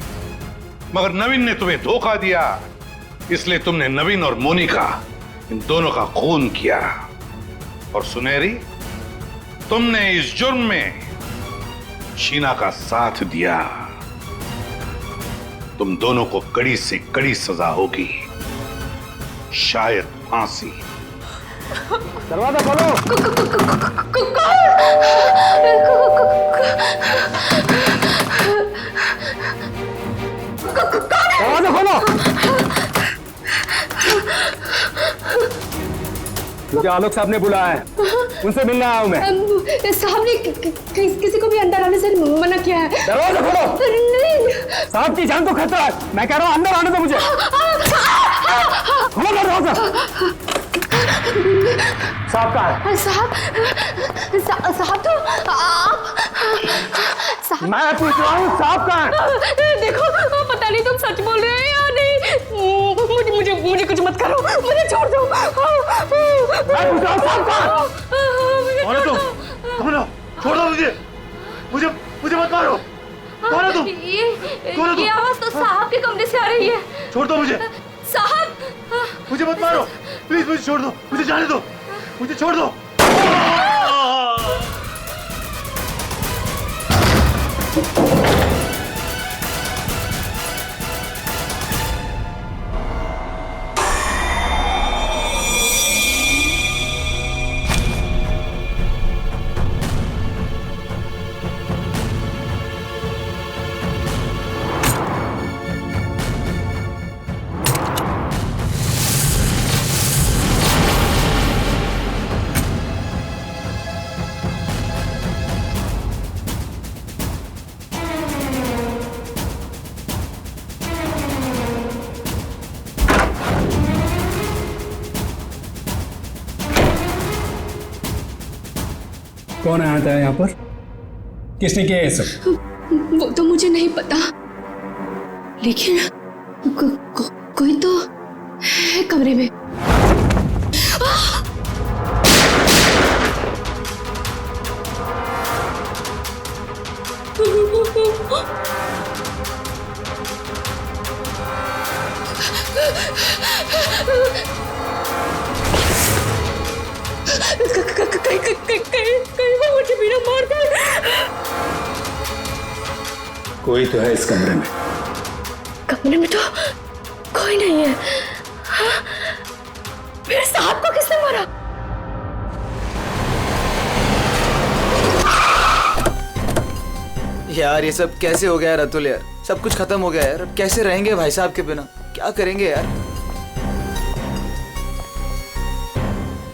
मगर नवीन ने तुम्हें धोखा दिया, इसलिए तुमने नवीन और मोनिका इन दोनों का खून किया। और सुनहरी, तुमने इस जुर्म में शीना का साथ दिया। तुम दोनों को कड़ी से कड़ी सजा होगी, शायद फांसी। दरवाजा खोलो। दरवाजा खोलो। मुझे आलोक साहब ने बुलाया है, उनसे मिलने आया हूं मैं। साहब ने किसी को भी अंदर आने से मना किया है। दरवाजा खोलो। नहीं, साहब की जान को खतरा है, मैं कह रहा हूं अंदर आने दो मुझे। खोलो दरवाजा। साहब कहाँ है? साहब तो आप। मैं पूछ रहा हूँ साहब कहाँ है? देखो, पता नहीं तुम सच बोल रहे हो या नहीं। मुझे कुछ मत करो, मुझे छोड़ दो। मैं पूछ रहा हूँ साहब कहाँ है? कौन है तुम? कौन हो? छोड़ दो मुझे मत मारो। कौन है तुम? ये आवाज तो साहब के कमरे से आ रही है। छोड़ दो मुझे। साहब, मुझे मत मारो, प्लीज मुझे छोड़ दो, मुझे जाने दो, मुझे छोड़ दो। कौन आया था यहाँ पर? किसने किया ये सब? वो तो मुझे नहीं पता, लेकिन कोई तो है कमरे में। कहीं वो मुझे बिना मार दे। कोई तो है इस कमरे में। कमरे में तो कोई नहीं है। हाँ? फिर साहब को किसने मारा? यार ये सब कैसे हो गया रतुल यार? सब कुछ खत्म हो गया यार। अब कैसे रहेंगे भाई साहब के बिना? क्या करेंगे यार?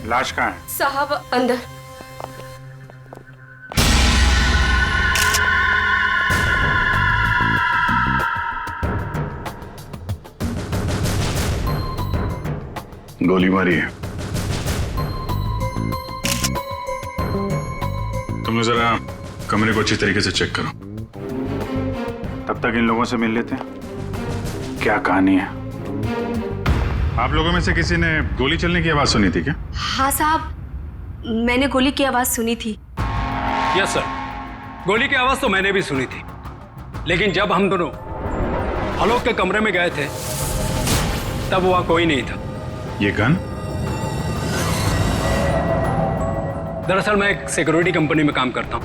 लाश कहाँ है? साहब अंदर। गोली मारी है। तुम जरा कमरे को अच्छी तरीके से चेक करो। तब तक इन लोगों से मिल लेते हैं। क्या कहानी है? आप लोगों में से किसी ने गोली चलने की आवाज सुनी थी क्या? हाँ साहब, मैंने गोली की आवाज सुनी थी। यस सर, गोली की आवाज तो मैंने भी सुनी थी, लेकिन जब हम दोनों आलोक के कमरे में गए थे तब वहां कोई नहीं था। ये गन? दरअसल मैं एक सिक्योरिटी कंपनी में काम करता हूं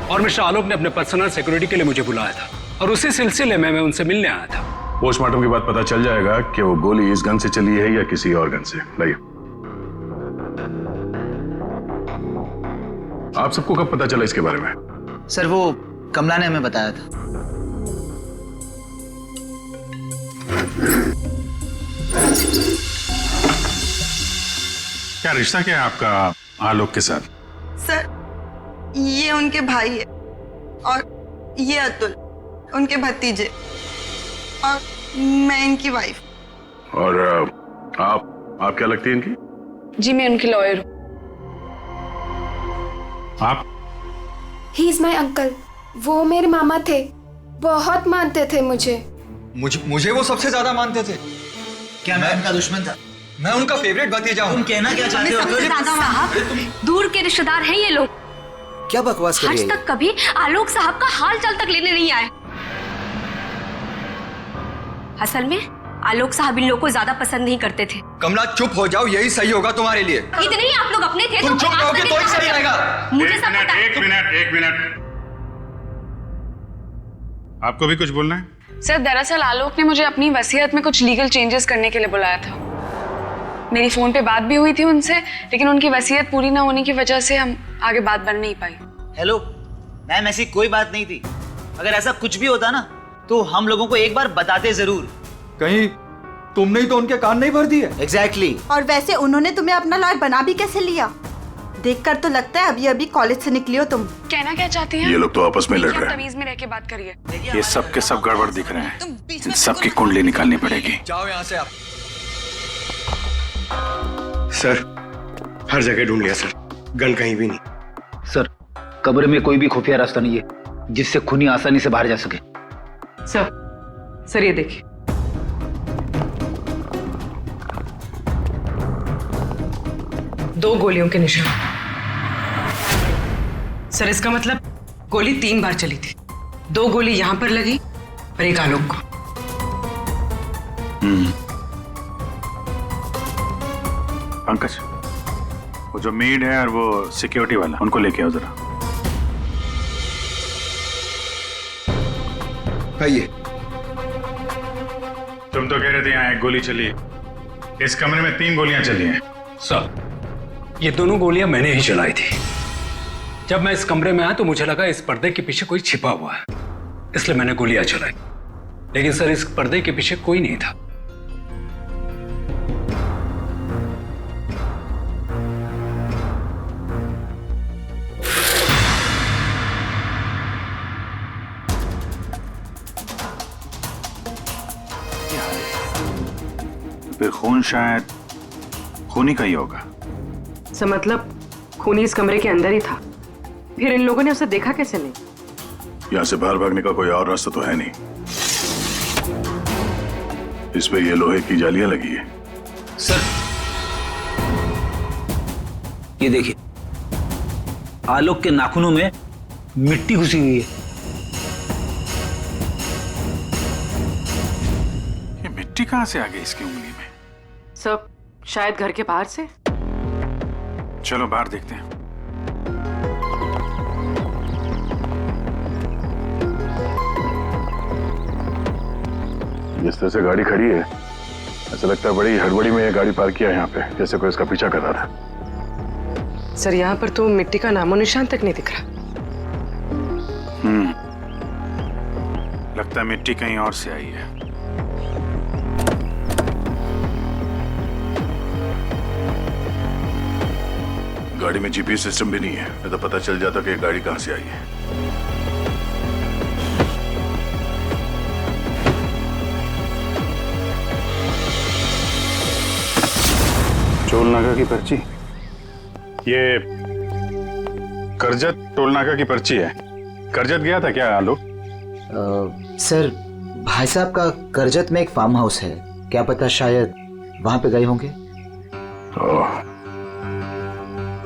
और मिस्टर आलोक ने अपने पर्सनल सिक्योरिटी के लिए मुझे बुलाया था और उसी सिलसिले में मैं उनसे मिलने आया था। पोस्टमार्टम के बाद पता चल जाएगा कि वो गोली इस गन से चली है या किसी और गन से। लाइए। आप सबको कब पता चला इसके बारे में? सर वो कमला ने हमें बताया था। क्या रिश्ता क्या है आपका आलोक के साथ? सर ये उनके भाई है और ये अतुल उनके भतीजे और मैं इनकी वाइफ। और आप क्या लगती है इनकी? जी मैं उनकी लॉयर हूँ। आप? He is my uncle. वो मेरे मामा थे, बहुत मानते थे मुझे। मुझे वो सबसे ज्यादा मानते थे। क्या मैं उनका दुश्मन था? मैं उनका फेवरेट भतीजा हूँ। तुम कहना क्या चाहते हो? साहब दूर के रिश्तेदार हैं ये लोग। क्या बकवास कर रही है? आज तक कभी आलोक साहब का हाल चाल तक लेने नहीं आए। असल में आलोक साहब इन लोगों को ज्यादा पसंद नहीं करते थे। कमला चुप हो जाओ, यही सही होगा तुम्हारे लिए। इतने ही आप लोग अपने थे। तुम चुप रहोगे तो ही सही रहेगा। मुझे सब पता है। एक मिनट। आपको भी कुछ बोलना है? सर दरअसल आलोक ने मुझे अपनी वसीयत में कुछ लीगल चेंजेस करने के लिए बुलाया था। मेरी फोन पे बात भी हुई थी उनसे, लेकिन उनकी वसीयत पूरी ना होने की वजह से हम आगे बात बढ़ नहीं पाई। हेलो मैम, ऐसी कोई बात नहीं थी। अगर ऐसा कुछ भी होता ना तो हम लोगों को एक बार बताते जरूर। कहीं तुमने ही तो उनके कान नहीं भर दिए? एग्जैक्टली। और वैसे उन्होंने तुम्हें अपना लॉयर बना भी कैसे लिया? देखकर तो लगता है अभी अभी कॉलेज से निकली हो तुम। कहना क्या चाहती हैं? ये लोग तो आपस में लड़ रहे हैं। तमीज में रह के बात करिए। ये सब के सब गड़बड़ दिख रहे हैं। इन सब की कुंडली निकालनी पड़ेगी। जाओ यहाँ से आप। सर हर जगह ढूंढ लिया सर, गन कहीं भी नहीं। सर कमरे में कोई भी खुफिया रास्ता नहीं है जिससे खूनी आसानी से बाहर जा सके। सर ये देखिए, दो गोलियों के निशान। सर इसका मतलब गोली 3 बार चली थी। 2 गोली यहां पर लगी और एक आलोक को। पंकज, वो जो मेड है और वो सिक्योरिटी वाला, उनको लेके आओ जरा। आइए। तुम तो कह रहे थे यहाँ एक गोली चली है, इस कमरे में 3 गोलियां चली हैं। सर ये दोनों गोलियां मैंने ही चलाई थी। जब मैं इस कमरे में आया तो मुझे लगा इस पर्दे के पीछे कोई छिपा हुआ है, इसलिए मैंने गोलियां चलाई। लेकिन सर इस पर्दे के पीछे कोई नहीं था। फिर खून शायद खूनी का ही होगा। सर मतलब खूनी इस कमरे के अंदर ही था, फिर इन लोगों ने उसे देखा कैसे नहीं? यहाँ से बाहर भागने का कोई और रास्ता तो है नहीं। इस पे ये लोहे की जालियां लगी है। सर ये देखिए, आलोक के नाखूनों में मिट्टी घुसी हुई है। ये मिट्टी कहां से आ गई इसकी उंगली में? सब शायद घर के बाहर से। चलो बाहर देखते हैं। जिस तरह से गाड़ी खड़ी है, ऐसा लगता है बड़ी हड़बड़ी में ये गाड़ी पार्क किया है यहाँ पे, जैसे कोई इसका पीछा कर रहा था। सर यहाँ पर तो मिट्टी का नामो निशान तक नहीं दिख रहा। लगता है मिट्टी कहीं और से आई है। गाड़ी में जीपीएस सिस्टम भी नहीं है, नहीं तो पता चल जाता कि ये गाड़ी कहां से आई है। टोल नाका की पर्ची, ये करजत टोल नाका की पर्ची है। करजत गया था क्या आलोक? सर, भाई साहब का करजत में एक फार्म हाउस है, क्या पता शायद वहां पे गए होंगे।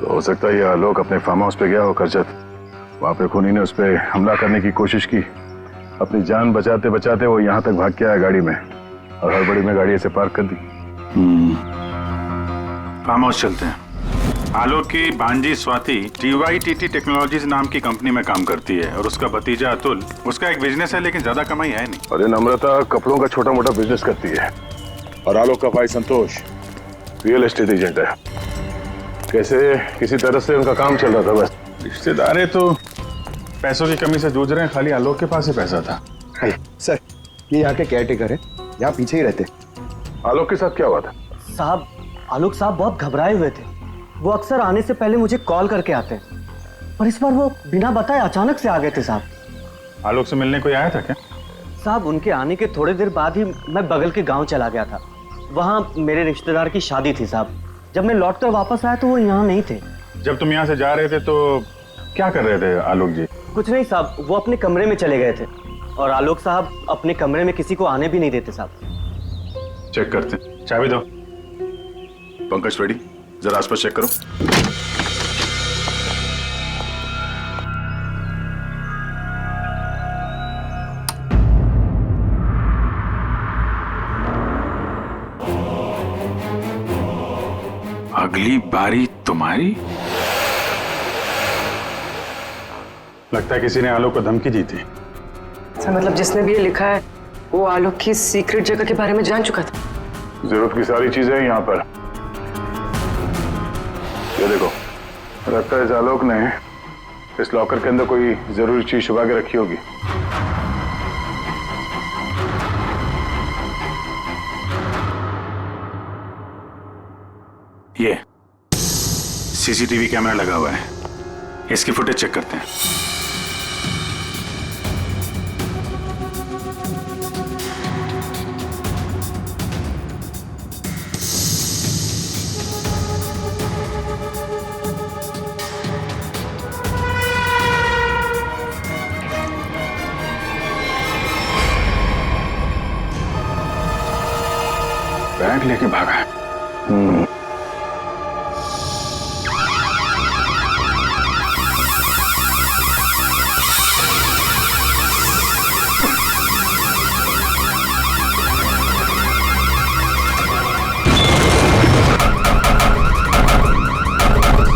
तो हो सकता है ये आलोक अपने फार्म हाउस पे गया हो करजत। वहां पे खूनी ने उस पर हमला करने की कोशिश की, अपनी जान बचाते बचाते वो यहाँ तक भाग के आया गाड़ी में, और हड़बड़ी में गाड़ी ऐसे पार्क कर दी। फार्म हाउस चलते हैं। आलोक की भांजी स्वाति TYTT टेक्नोलॉजीज नाम की कंपनी में काम करती है, और उसका भतीजा अतुल, उसका एक बिजनेस है लेकिन ज्यादा कमाई है नहीं। अरे नम्रता कपड़ों का छोटा मोटा बिजनेस करती है, और आलोक का भाई संतोष रियल एस्टेट एजेंट है। कैसे किसी तरह से उनका काम चल रहा था बस। रिश्तेदार है तो पैसों की कमी से जूझ रहे हैं, खाली आलोक के पास ही पैसा था। सर, ये यहाँ के केयरटेकर है, यहाँ पीछे ही रहते। आलोक के साथ क्या हुआ था? साहब, आलोक साहब बहुत घबराए हुए थे। वो अक्सर आने से पहले मुझे कॉल करके आते, पर इस बार वो बिना बताए अचानक से आ गए थे साहब। आलोक से मिलने कोई आया था क्या? साहब, उनके आने के थोड़ी देर बाद ही मैं बगल के गांव चला गया था। वहाँ मेरे रिश्तेदार की शादी थी साहब। जब मैं लौट कर वापस आया तो वो यहाँ नहीं थे। जब तुम यहाँ से जा रहे थे तो क्या कर रहे थे आलोक जी? कुछ नहीं साहब, वो अपने कमरे में चले गए थे, और आलोक साहब अपने कमरे में किसी को आने भी नहीं देते साहब। चेक करते हैं, चाबी दो। पंकज रेडी, जरा आसपास चेक करो। अगली बारी तुम्हारी। लगता है किसी ने आलोक को धमकी दी थी। सर मतलब जिसने भी ये लिखा है वो आलोक की सीक्रेट जगह के बारे में जान चुका था। जरूरत की सारी चीजें हैं यहाँ पर। ये देखो, लगता है इस आलोक ने इस लॉकर के अंदर कोई जरूरी चीज छुपा के रखी होगी। ये सीसीटीवी कैमरा लगा हुआ है, इसकी फुटेज चेक करते हैं। बैग लेके भागा है।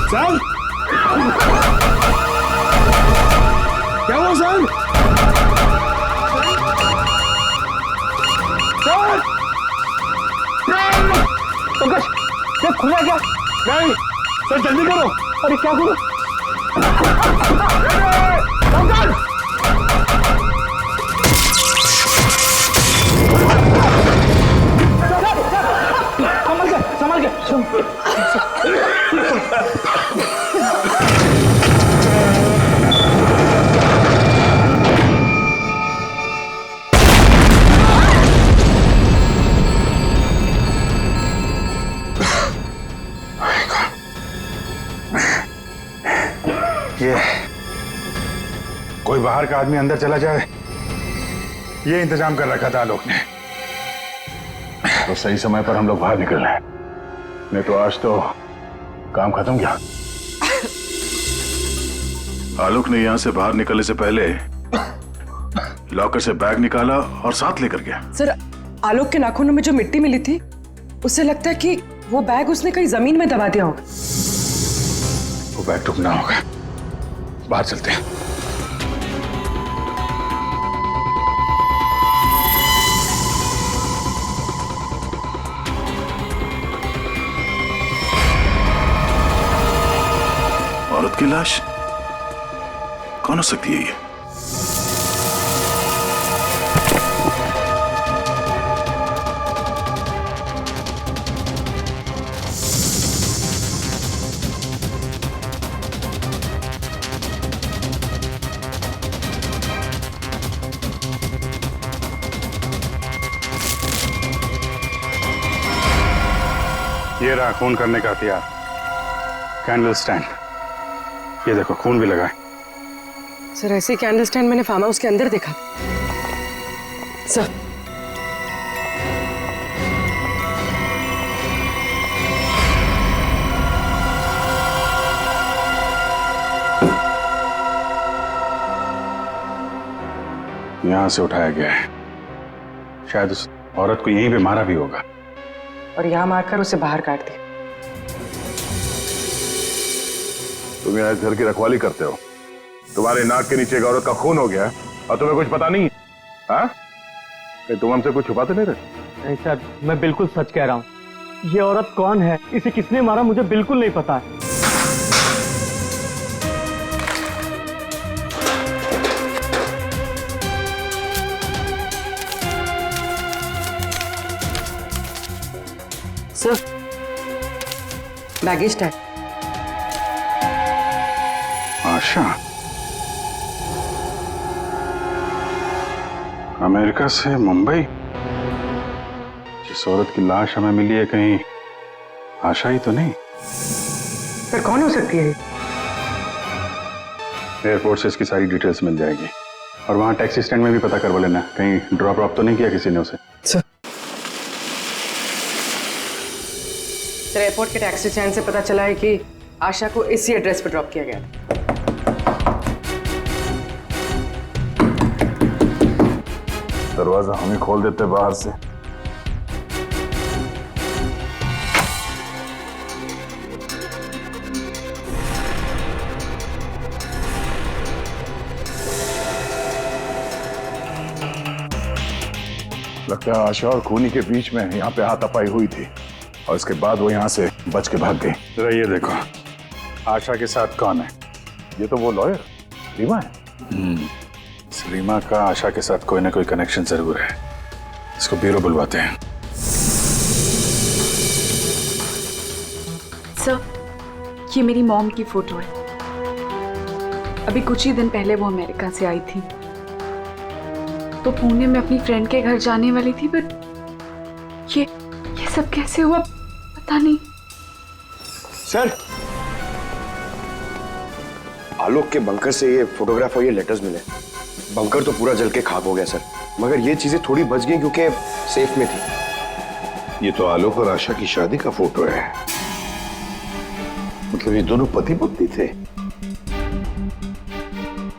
सर, क्या हुआ सर? सर, पंकज, क्या खुला क्या? नहीं सर, जल्दी करो। अरे क्या करो? पंकज! संभल के। ये कोई बाहर का आदमी अंदर चला जाए, ये इंतजाम कर रखा था आलोक ने। तो सही समय पर हम लोग बाहर निकल रहे हैं, नहीं तो आज तो काम खत्म गया। आलोक ने यहाँ से बाहर निकलने से पहले लॉकर से बैग निकाला और साथ लेकर गया। सर, आलोक के नाखूनों में जो मिट्टी मिली थी उसे लगता है कि वो बैग उसने कहीं जमीन में दबा दिया होगा। वो बैग टूटना होगा। बाहर चलते हैं। औरत की लाश कौन हो सकती है ये? ये रहा खून करने का हथियार, कैंडल स्टैंड। ये देखो खून भी लगा है। सर ऐसे कैंडल स्टैंड मैंने फार्म हाउस के अंदर देखा। सर यहां से उठाया गया है। शायद उस औरत को यहीं पे मारा भी होगा और यहाँ मारकर उसे बाहर काट दिया। तुम यहाँ इस घर की रखवाली करते हो, तुम्हारे नाक के नीचे एक औरत का खून हो गया और तुम्हें कुछ पता नहीं? हाँ? तुम हमसे कुछ छुपाते नहीं रहे? नहीं सर, मैं बिल्कुल सच कह रहा हूँ। ये औरत कौन है, इसे किसने मारा, मुझे बिल्कुल नहीं पता है। Sir baggage tag. Asha America से मुंबई। जिस औरत की लाश हमें मिली है, कहीं आशा ही तो नहीं? सर कौन हो सकती है? एयरपोर्ट से इसकी सारी डिटेल्स मिल जाएगी और वहां टैक्सी स्टैंड में भी पता करवा लेना, कहीं ड्रॉप ड्रॉप तो नहीं किया किसी ने उसे। सर एयरपोर्ट के टैक्सी स्टैंड से पता चला है कि आशा को इसी एड्रेस पर ड्रॉप किया गया। दरवाजा हम ही खोल देते बाहर से। लगता है आशा और खूनी के बीच में यहाँ पे हाथापाई हुई थी और इसके बाद वो यहाँ से बच के भाग गई। जरा ये देखो, आशा के साथ कौन है? ये तो वो लॉयर रीमा है। इस रीमा का आशा के साथ कोई ना कोई कनेक्शन जरूर है। इसको ब्यूरो बुलवाते हैं। सर, ये मेरी मॉम की फोटो है। अभी कुछ ही दिन पहले वो अमेरिका से आई थी, तो पुणे में अपनी फ्रेंड के घर जाने वाली थी, बट ये सब कैसे हुआ पता नहीं। सर, आलोक के बंकर से ये फोटोग्राफ और ये लेटर्स मिले। बंकर तो पूरा जल के खाक हो गया सर, मगर ये चीजें थोड़ी बच गई क्योंकि सेफ में थी। ये तो आलोक और आशा की शादी का फोटो है। मतलब ये दोनों पति पत्नी थे?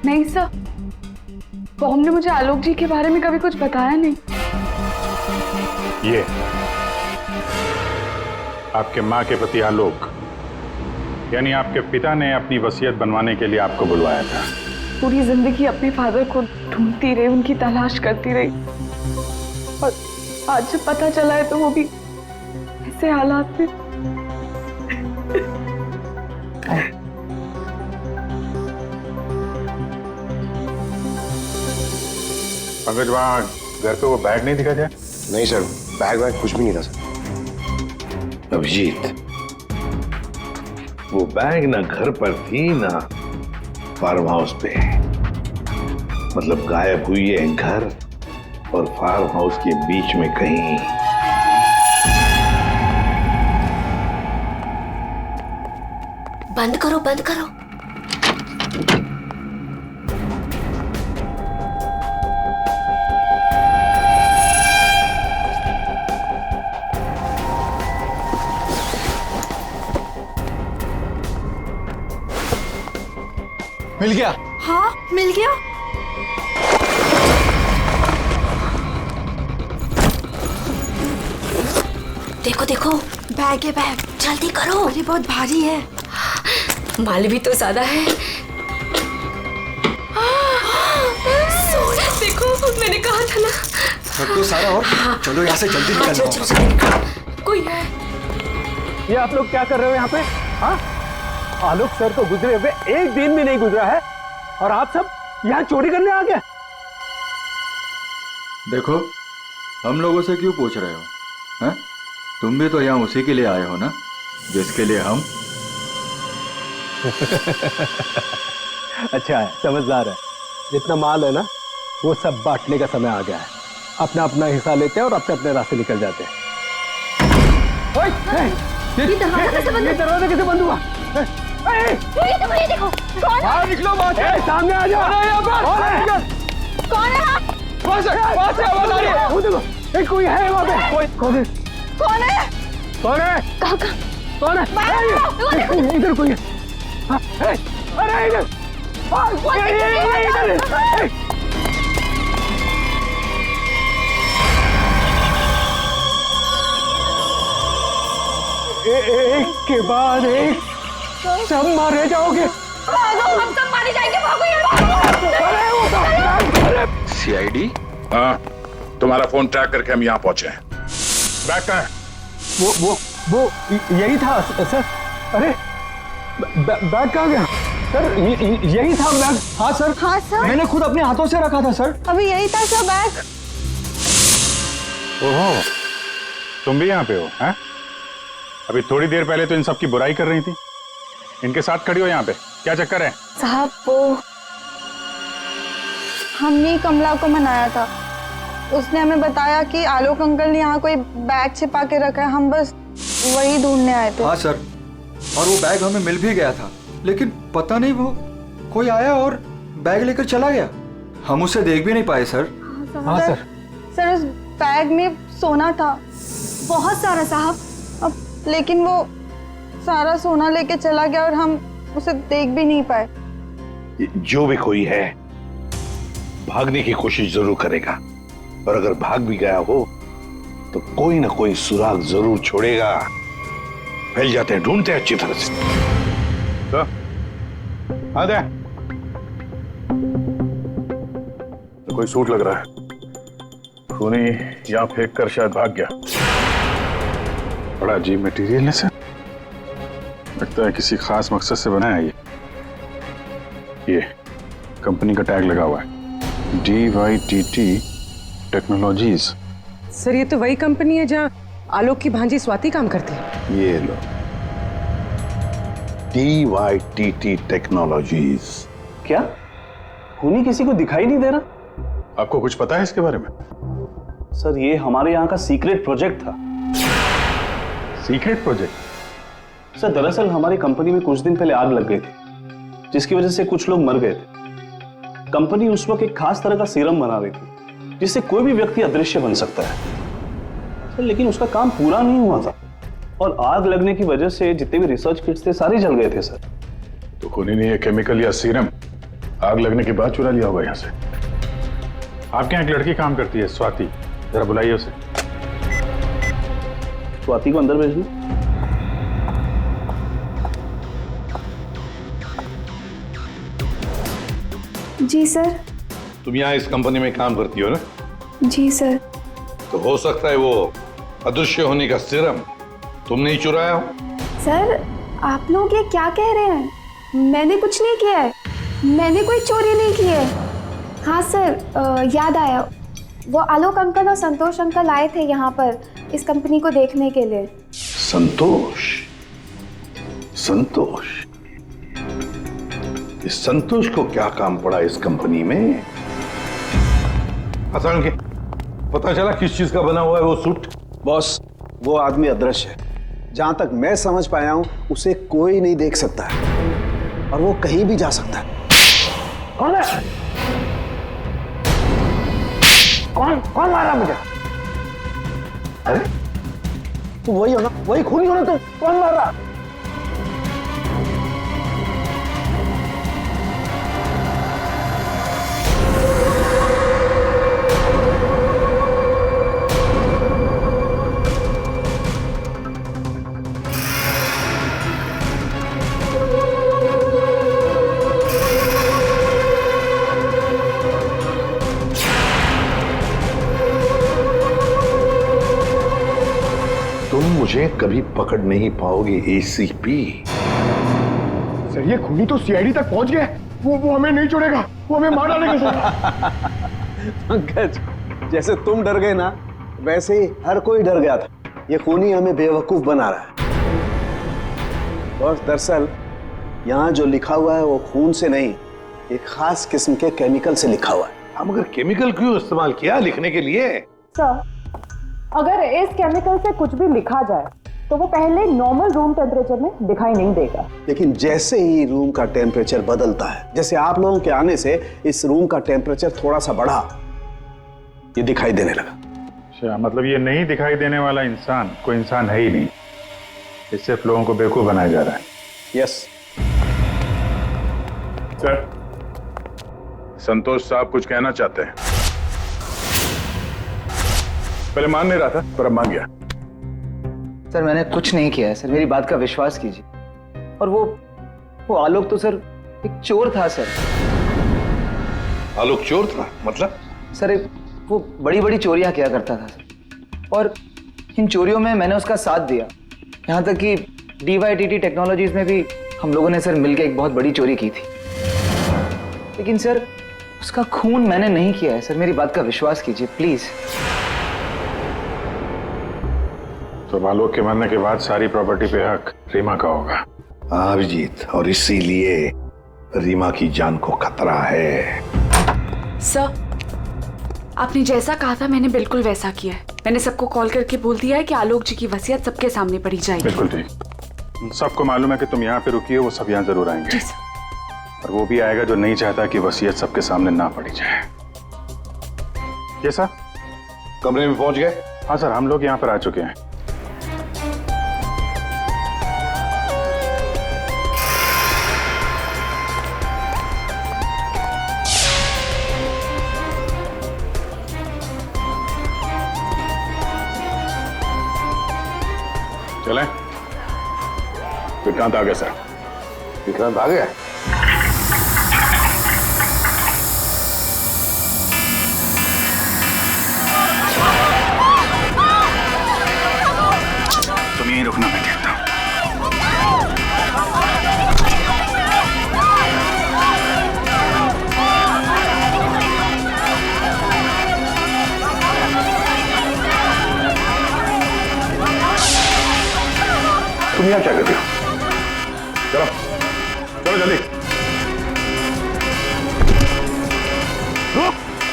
नहीं सर, बॉम ने मुझे आलोक जी के बारे में कभी कुछ बताया नहीं। ये आपके माँ के पति आलोक, यानी आपके पिता ने अपनी वसीयत बनवाने के लिए आपको बुलवाया था। पूरी जिंदगी अपने फादर को ढूंढती रही, उनकी तलाश करती रही, और आज जब पता चला है तो वो भी ऐसे हालात में। पंकज, वहाँ घर पे वो बैग नहीं दिखा था? नहीं सर, बैग वैग कुछ भी नहीं था सर। अभिजीत, वो बैग ना घर पर थी ना फार्म हाउस पे। मतलब गायब हुई है घर और फार्म हाउस के बीच में कहीं। बंद करो, बंद करो। मिल गया? हाँ, मिल गया। देखो देखो, बैग है बैग, जल्दी करो। अरे बहुत भारी है, माल भी तो ज्यादा है। देखो मैंने कहा था ना। रख दो सारा और चलो यहाँ से जल्दी निकलना। कोई है। ये आप लोग क्या कर रहे हो यहाँ पे? हाँ, आलोक सर तो गुजरे हुए एक दिन भी नहीं गुजरा है और आप सब यहाँ चोरी करने आ गए। देखो, हम लोगों से क्यों पूछ रहे हो? हैं? तुम भी तो यहाँ उसी के लिए आए हो ना, जिसके लिए हम। अच्छा है, समझदार है। जितना माल है ना, वो सब बांटने का समय आ गया है। अपना अपना हिस्सा लेते हैं और अपने अपने रास्ते निकल जाते हैं। ये दरवाजा कैसे बंद हुआ? ये देखो, कौन है? बाहर निकलो, सामने आ जाओ। कौन है? वहाँ से आवाज आ रही है। वो देखो, एक कोई है वहाँ पे। कौन है? कौन है? कौन है? कहाँ? कौन है? इधर कोई है। अरे इधर। एक के बाद एक सब मारे जाओगे। हम सब मारे जाएंगे, भागो यहाँ। सीआईडी? हाँ, तुम्हारा फोन ट्रैक करके हम यहाँ पहुंचे हैं। बैग कहाँ है? वो यही था सर। अरे बैग कहाँ गया? सर यही था बैग। हाँ सर। हाँ सर, मैंने खुद अपने हाथों से रखा था सर। अभी यही था सर बैग। ओहो, तुम भी यहाँ पे हो? हैं? अभी थोड़ी देर पहले तो इन सब की बुराई कर रही थी, इनके साथ खड़ी हो यहाँ पे, क्या चक्कर है? साहब वो हमने कमला को मनाया था, उसने हमें बताया कि आलोक अंकल ने यहाँ कोई बैग छिपा के रखा है, हम बस वही ढूंढने आए थे। हाँ सर, और वो बैग हमें मिल भी गया था, लेकिन पता नहीं वो कोई आया और बैग लेकर चला गया। हम उसे देख भी नहीं पाए सर। हाँ सर। सर उस बैग में सोना था, बहुत सारा साहब, अब लेकिन वो सारा सोना लेके चला गया और हम उसे देख भी नहीं पाए। जो भी कोई है भागने की कोशिश जरूर करेगा, और अगर भाग भी गया हो तो कोई ना कोई सुराग जरूर छोड़ेगा। फैल जाते हैं, ढूंढते हैं अच्छी तरह से। तो आ दे। तो कोई सूट लग रहा है, खूनी यहाँ फेंक कर शायद भाग गया। बड़ा अजीब मटेरियल है सर, लगता है किसी खास मकसद से बनाया है ये कंपनी का टैग लगा हुआ है, DYTT टेक्नोलॉजीज। सर ये तो वही कंपनी है जहाँ आलोक की भांजी स्वाति काम करती है। ये लो, DYTT टेक्नोलॉजीज। क्या खूनी किसी को दिखाई नहीं दे रहा? आपको कुछ पता है इसके बारे में? सर ये हमारे यहाँ का सीक्रेट प्रोजेक्ट था। Secret project? सर दरअसल हमारी कंपनी में कुछ दिन पहले आग लग गई थी, जिसकी वजह से कुछ लोग मर गए थे। कंपनी उस वक्त एक खास तरह का सीरम बना रही थी, जिससे कोई भी व्यक्ति अदृश्य बन सकता है। सर लेकिन उसका काम पूरा नहीं हुआ था, और आग लगने की वजह से जितने भी रिसर्च किट्स थे सारे जल गए थे सर। तो खूनी ने ये केमिकल या सीरम आग लगने के बाद चुरा लिया होगा यहाँ से। आपके यहाँ एक लड़की काम करती है, स्वाति, जरा बुलाइए उसे। स्वाति को अंदर भेज दो। जी सर। तुम यहाँ इस कंपनी में काम करती हो ना? जी सर। तो हो सकता है वो अदृश्य होने का सीरम तुमने ही चुराया हो। सर आप लोग ये क्या कह रहे हैं? मैंने कुछ नहीं किया है, मैंने कोई चोरी नहीं की है। हाँ सर याद आया, वो आलोक अंकल और संतोष अंकल आए थे यहाँ पर इस कंपनी को देखने के लिए। संतोष? संतोष? इस संतोष को क्या काम पड़ा इस कंपनी में? असल के पता चला किस चीज का बना हुआ है वो सूट? बॉस वो आदमी अदृश्य है, जहां तक मैं समझ पाया हूं उसे कोई नहीं देख सकता है, और वो कहीं भी जा सकता है। कौन है? कौन मारा मुझे? अरे तू वही हो ना, वही खूनी हो ना, तू कौन मार रहा? तुम मुझे कभी पकड़ नहीं पाओगे एसीपी। सर ये खूनी तो सीआईडी तक पहुंच गया। वो हमें नहीं छोड़ेगा, वो हमें मार डालेगा सर। पंकज, जैसे तुम डर गए ना, वैसे ही हर कोई डर गया था। ये खूनी हमें बेवकूफ बना रहा है। बॉस, दरअसल यहाँ जो लिखा हुआ है वो खून से नहीं, एक खास किस्म के केमिकल से लिखा हुआ है। हम अगर केमिकल क्यों इस्तेमाल किया लिखने के लिए? सर, अगर इस केमिकल से कुछ भी लिखा जाए तो वो पहले नॉर्मल रूम टेम्परेचर में दिखाई नहीं देगा। लेकिन जैसे ही रूम का टेम्परेचर बदलता है, जैसे आप लोगों के आने से इस रूम का टेम्परेचर थोड़ा सा बढ़ा, ये दिखाई देने लगा। अच्छा, मतलब ये नहीं दिखाई देने वाला इंसान कोई इंसान है ही नहीं, ये सिर्फ लोगों को बेवकूफ बनाया जा रहा है। यस सर, संतोष साहब कुछ कहना चाहते हैं। पहले मान नहीं रहा था पर अब मान गया। सर मैंने कुछ नहीं किया है सर, मेरी बात का विश्वास कीजिए। और वो आलोक तो सर एक चोर था सर। आलोक चोर था मतलब? सर वो बड़ी बड़ी चोरियां किया करता था सर, और इन चोरियों में मैंने उसका साथ दिया। यहाँ तक कि DYTT टेक्नोलॉजीज में भी हम लोगों ने सर मिलकर एक बहुत बड़ी चोरी की थी। लेकिन सर उसका खून मैंने नहीं किया है सर, मेरी बात का विश्वास कीजिए प्लीज। तो आलोक के मरने के बाद सारी प्रॉपर्टी पे हक रीमा का होगा। अभिजीत, और इसीलिए रीमा की जान को खतरा है। सर, आपने जैसा कहा था मैंने बिल्कुल वैसा किया है। मैंने सबको कॉल करके बोल दिया है कि आलोक जी की वसीयत सबके सामने पढ़ी जाएगी। बिल्कुल ठीक। सबको मालूम है कि तुम यहाँ पे रुकी हो, वो सब यहाँ जरूर आएंगे। जी सर। और वो भी आएगा जो नहीं चाहता कि वसीयत सबके सामने ना पड़ी जाए। ये सर, कमरे में पहुंच गए? हाँ सर, हम लोग यहाँ पर आ चुके हैं। चलें? विक्रांत आ गया सर। विक्रांत आ गया? तुम यहीं रुकना, मैं देखता हूँ। तुम यहाँ क्या करते हो? चलो चलो जल्दी।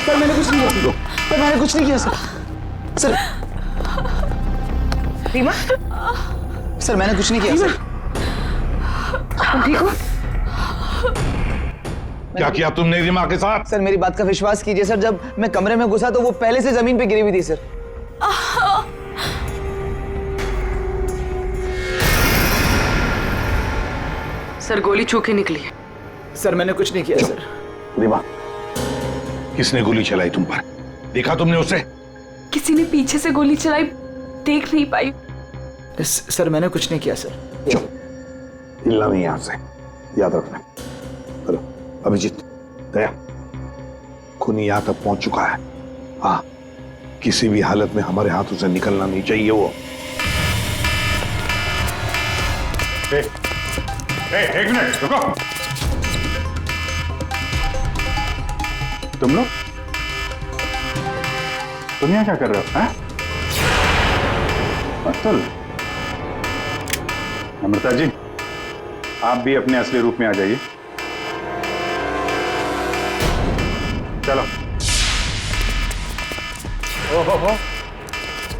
सर मैंने कुछ नहीं किया। सर मैंने कुछ नहीं किया सर। सर रीमा, सर मैंने कुछ नहीं किया सर। तुम ठीक हो? क्या किया तुमने रीमा के साथ? सर मेरी बात का विश्वास कीजिए सर, जब मैं कमरे में घुसा तो वो पहले से जमीन पे गिरी हुई थी सर। सर गोली छू के निकली है। सर मैंने कुछ नहीं किया सर। रीमा, किसने गोली चलाई तुम पर? देखा तुमने उसे? किसी ने पीछे से गोली चलाई, देख नहीं पाई। सर मैंने कुछ नहीं किया सर। चुप, हिलना नहीं यहां से, याद रखना। हेलो अभिजीत, दया, खूनी यहां तक पहुंच चुका है। हाँ, किसी भी हालत में हमारे हाथों से निकलना नहीं चाहिए वो। एक मिनट रुको। तुम लोग यहाँ क्या कर रहे हो? अतुल, अमृता जी, आप भी अपने असली रूप में आ जाइए। चलो। ओहो,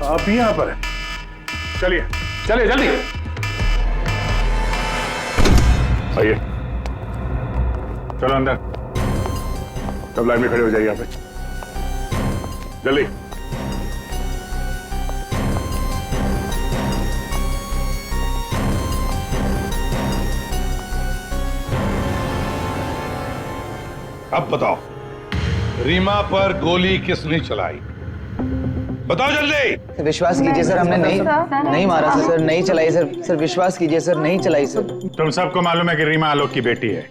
आप भी यहाँ पर हैं। चलिए चलिए जल्दी आइए। चलो अंदर, सब लाइन में खड़े हो जाइए यहाँ पे, जल्दी। अब बताओ, रीमा पर गोली किसने चलाई? बताओ जल्दी। विश्वास कीजिए सर, हमने नहीं मारा सर, नहीं चलाई सर। सर विश्वास कीजिए सर, नहीं चलाई सर। तुम सबको मालूम है कि रीमा आलोक की बेटी है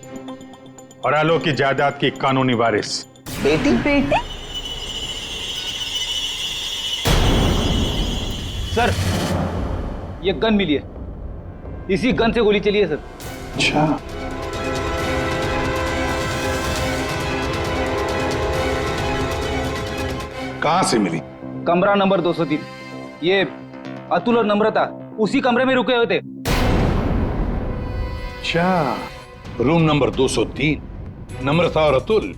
और आलोक की जायदाद की कानूनी वारिस। बेटी? सर ये गन मिली है, इसी गन से गोली चली है सर। अच्छा, कहां से मिली? कमरा नंबर 203। ये अतुल और नम्रता उसी कमरे में रुके हुए थे। अच्छा, रूम नंबर 203, नम्रता और अतुल।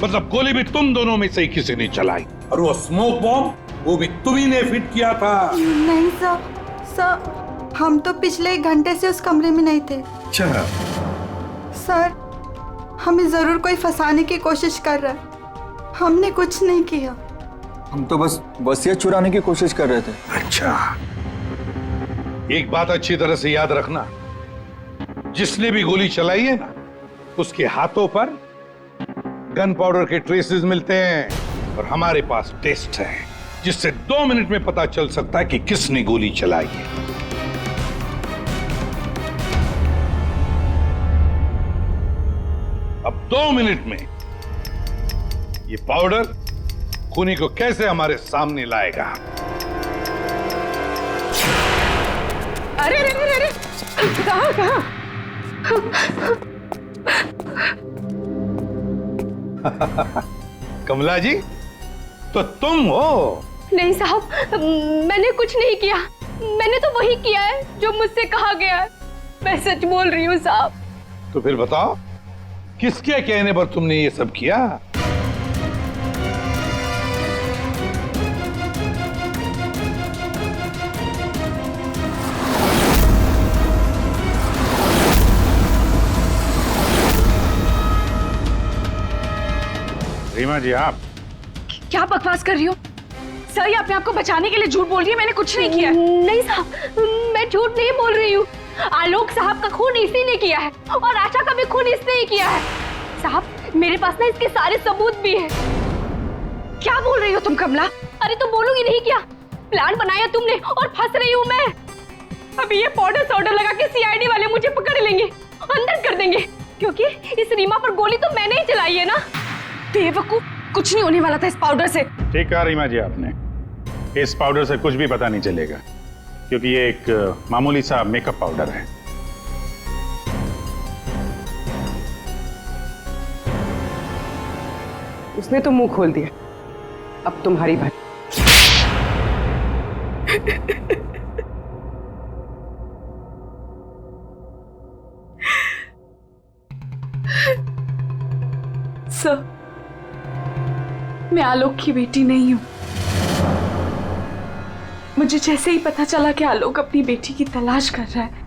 मतलब गोली भी तुम दोनों में से ही किसी ने चलाई, और वो स्मोक बॉम्ब वो भी तुम ही ने फिट किया था। नहीं सर, हम तो पिछले 1 घंटे से उस कमरे में नहीं थे। अच्छा सर, हमें जरूर कोई फंसाने की कोशिश कर रहा है, हमने कुछ नहीं किया। हम तो बस वसीयत चुराने की कोशिश कर रहे थे। अच्छा, एक बात अच्छी तरह से याद रखना, जिसने भी गोली चलाई है ना, उसके हाथों पर गन पाउडर के ट्रेसेस मिलते हैं, और हमारे पास टेस्ट है जिससे 2 मिनट में पता चल सकता है कि किसने गोली चलाई है। अब 2 मिनट में ये पाउडर खूनी को कैसे हमारे सामने लाएगा? अरे अरे अरे अरे, कहाँ कहाँ? कमला जी, तो तुम हो? नहीं साहब, मैंने कुछ नहीं किया। मैंने तो वही किया है जो मुझसे कहा गया है। मैं सच बोल रही हूँ साहब। तो फिर बताओ, किसके कहने पर तुमने ये सब किया? रीमा जी, आप क्या बकवास कर रही हो? सर, ये अपने आप को बचाने के लिए झूठ बोल रही है। मैंने कुछ नहीं किया। नहीं साहब, मैं झूठ नहीं बोल रही हूँ। आलोक साहब का खून इसी ने किया है, और आशा का भी खून इसने ही किया है। साहब, मेरे पास ना इसके सारे सबूत भी हैं। क्या बोल रही हो तुम कमला? अरे तो बोलूंगी नहीं क्या? प्लान बनाया तुमने और फंस रही हूँ मैं। अभी ये पाउडर लगा के सीआईडी वाले मुझे पकड़ लेंगे, अंदर कर देंगे, क्योंकि इस रीमा पर गोली तो मैंने ही चलाई है ना। बेवकूफ, कुछ नहीं होने वाला था इस पाउडर से। ठीक कहा रीमा जी आपने, इस पाउडर से कुछ भी पता नहीं चलेगा, क्योंकि ये एक मामूली सा मेकअप पाउडर है। उसने तो मुंह खोल दिया, अब तुम्हारी बात। सर, मैं आलोक की बेटी नहीं हूं। मुझे जैसे ही पता चला कि आलोक अपनी बेटी की तलाश कर रहा है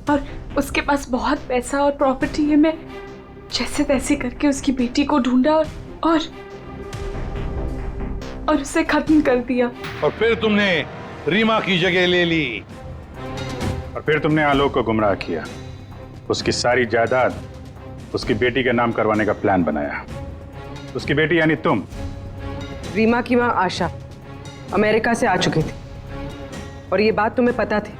और उसके पास बहुत पैसा और प्रॉपर्टी है, मैं जैसे तैसे करके उसकी बेटी को ढूंढा और उसे खत्म कर दिया। और फिर तुमने रीमा की जगह ले ली, और फिर तुमने आलोक को गुमराह किया, उसकी सारी जायदाद उसकी बेटी के नाम करवाने का प्लान बनाया। उसकी बेटी यानी तुम। रीमा की मां आशा अमेरिका से आ चुकी थी, और ये बात तुम्हें पता थी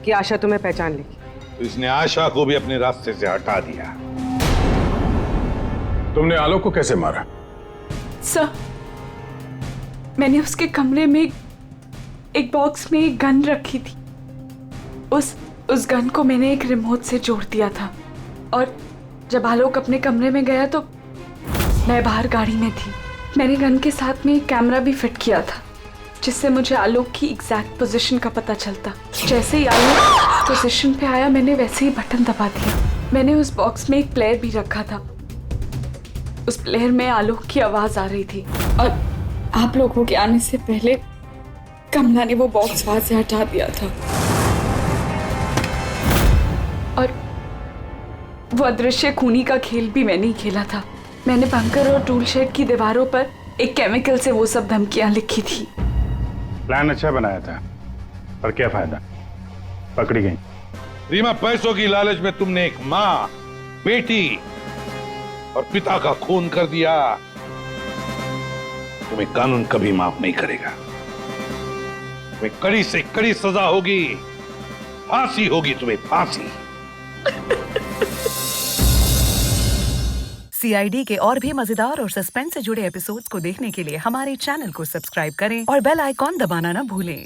कि आशा तुम्हें पहचान लेगी, तो इसने आशा को भी अपने रास्ते से हटा दिया। तुमने आलोक को कैसे मारा? सर, मैंने उसके कमरे में एक बॉक्स में एक गन रखी थी। उस गन को मैंने एक रिमोट से जोड़ दिया था, और जब आलोक अपने कमरे में गया तो मैं बाहर गाड़ी में थी। मैंने गन के साथ में एक कैमरा भी फिट किया था, जिससे मुझे आलोक की एग्जैक्ट पोजीशन का पता चलता। जैसे ही आलोक पोजीशन पे आया, मैंने वैसे ही बटन दबा दिया। मैंने उस बॉक्स में एक प्लेयर भी रखा था। उस प्लेयर में आलोक की आवाज आ रही थी, और आप लोगों के आने से पहले कमला ने वो बॉक्स वहां से हटा दिया था, और वो अदृश्य खूनी का खेल भी मैंने ही खेला था। मैंने बंकर और टूल शेड की दीवारों पर एक केमिकल से वो सब धमकियां लिखी थी। प्लान अच्छा बनाया था, पर क्या फायदा, पकड़ी गई। रीमा, पैसों की लालच में तुमने एक माँ, बेटी और पिता का खून कर दिया। तुम्हें कानून कभी माफ नहीं करेगा। तुम्हें कड़ी से कड़ी सजा होगी, फांसी होगी तुम्हें, फांसी। सीआईडी के और भी मजेदार और सस्पेंस से जुड़े एपिसोड्स को देखने के लिए हमारे चैनल को सब्सक्राइब करें और बेल आइकॉन दबाना ना भूलें।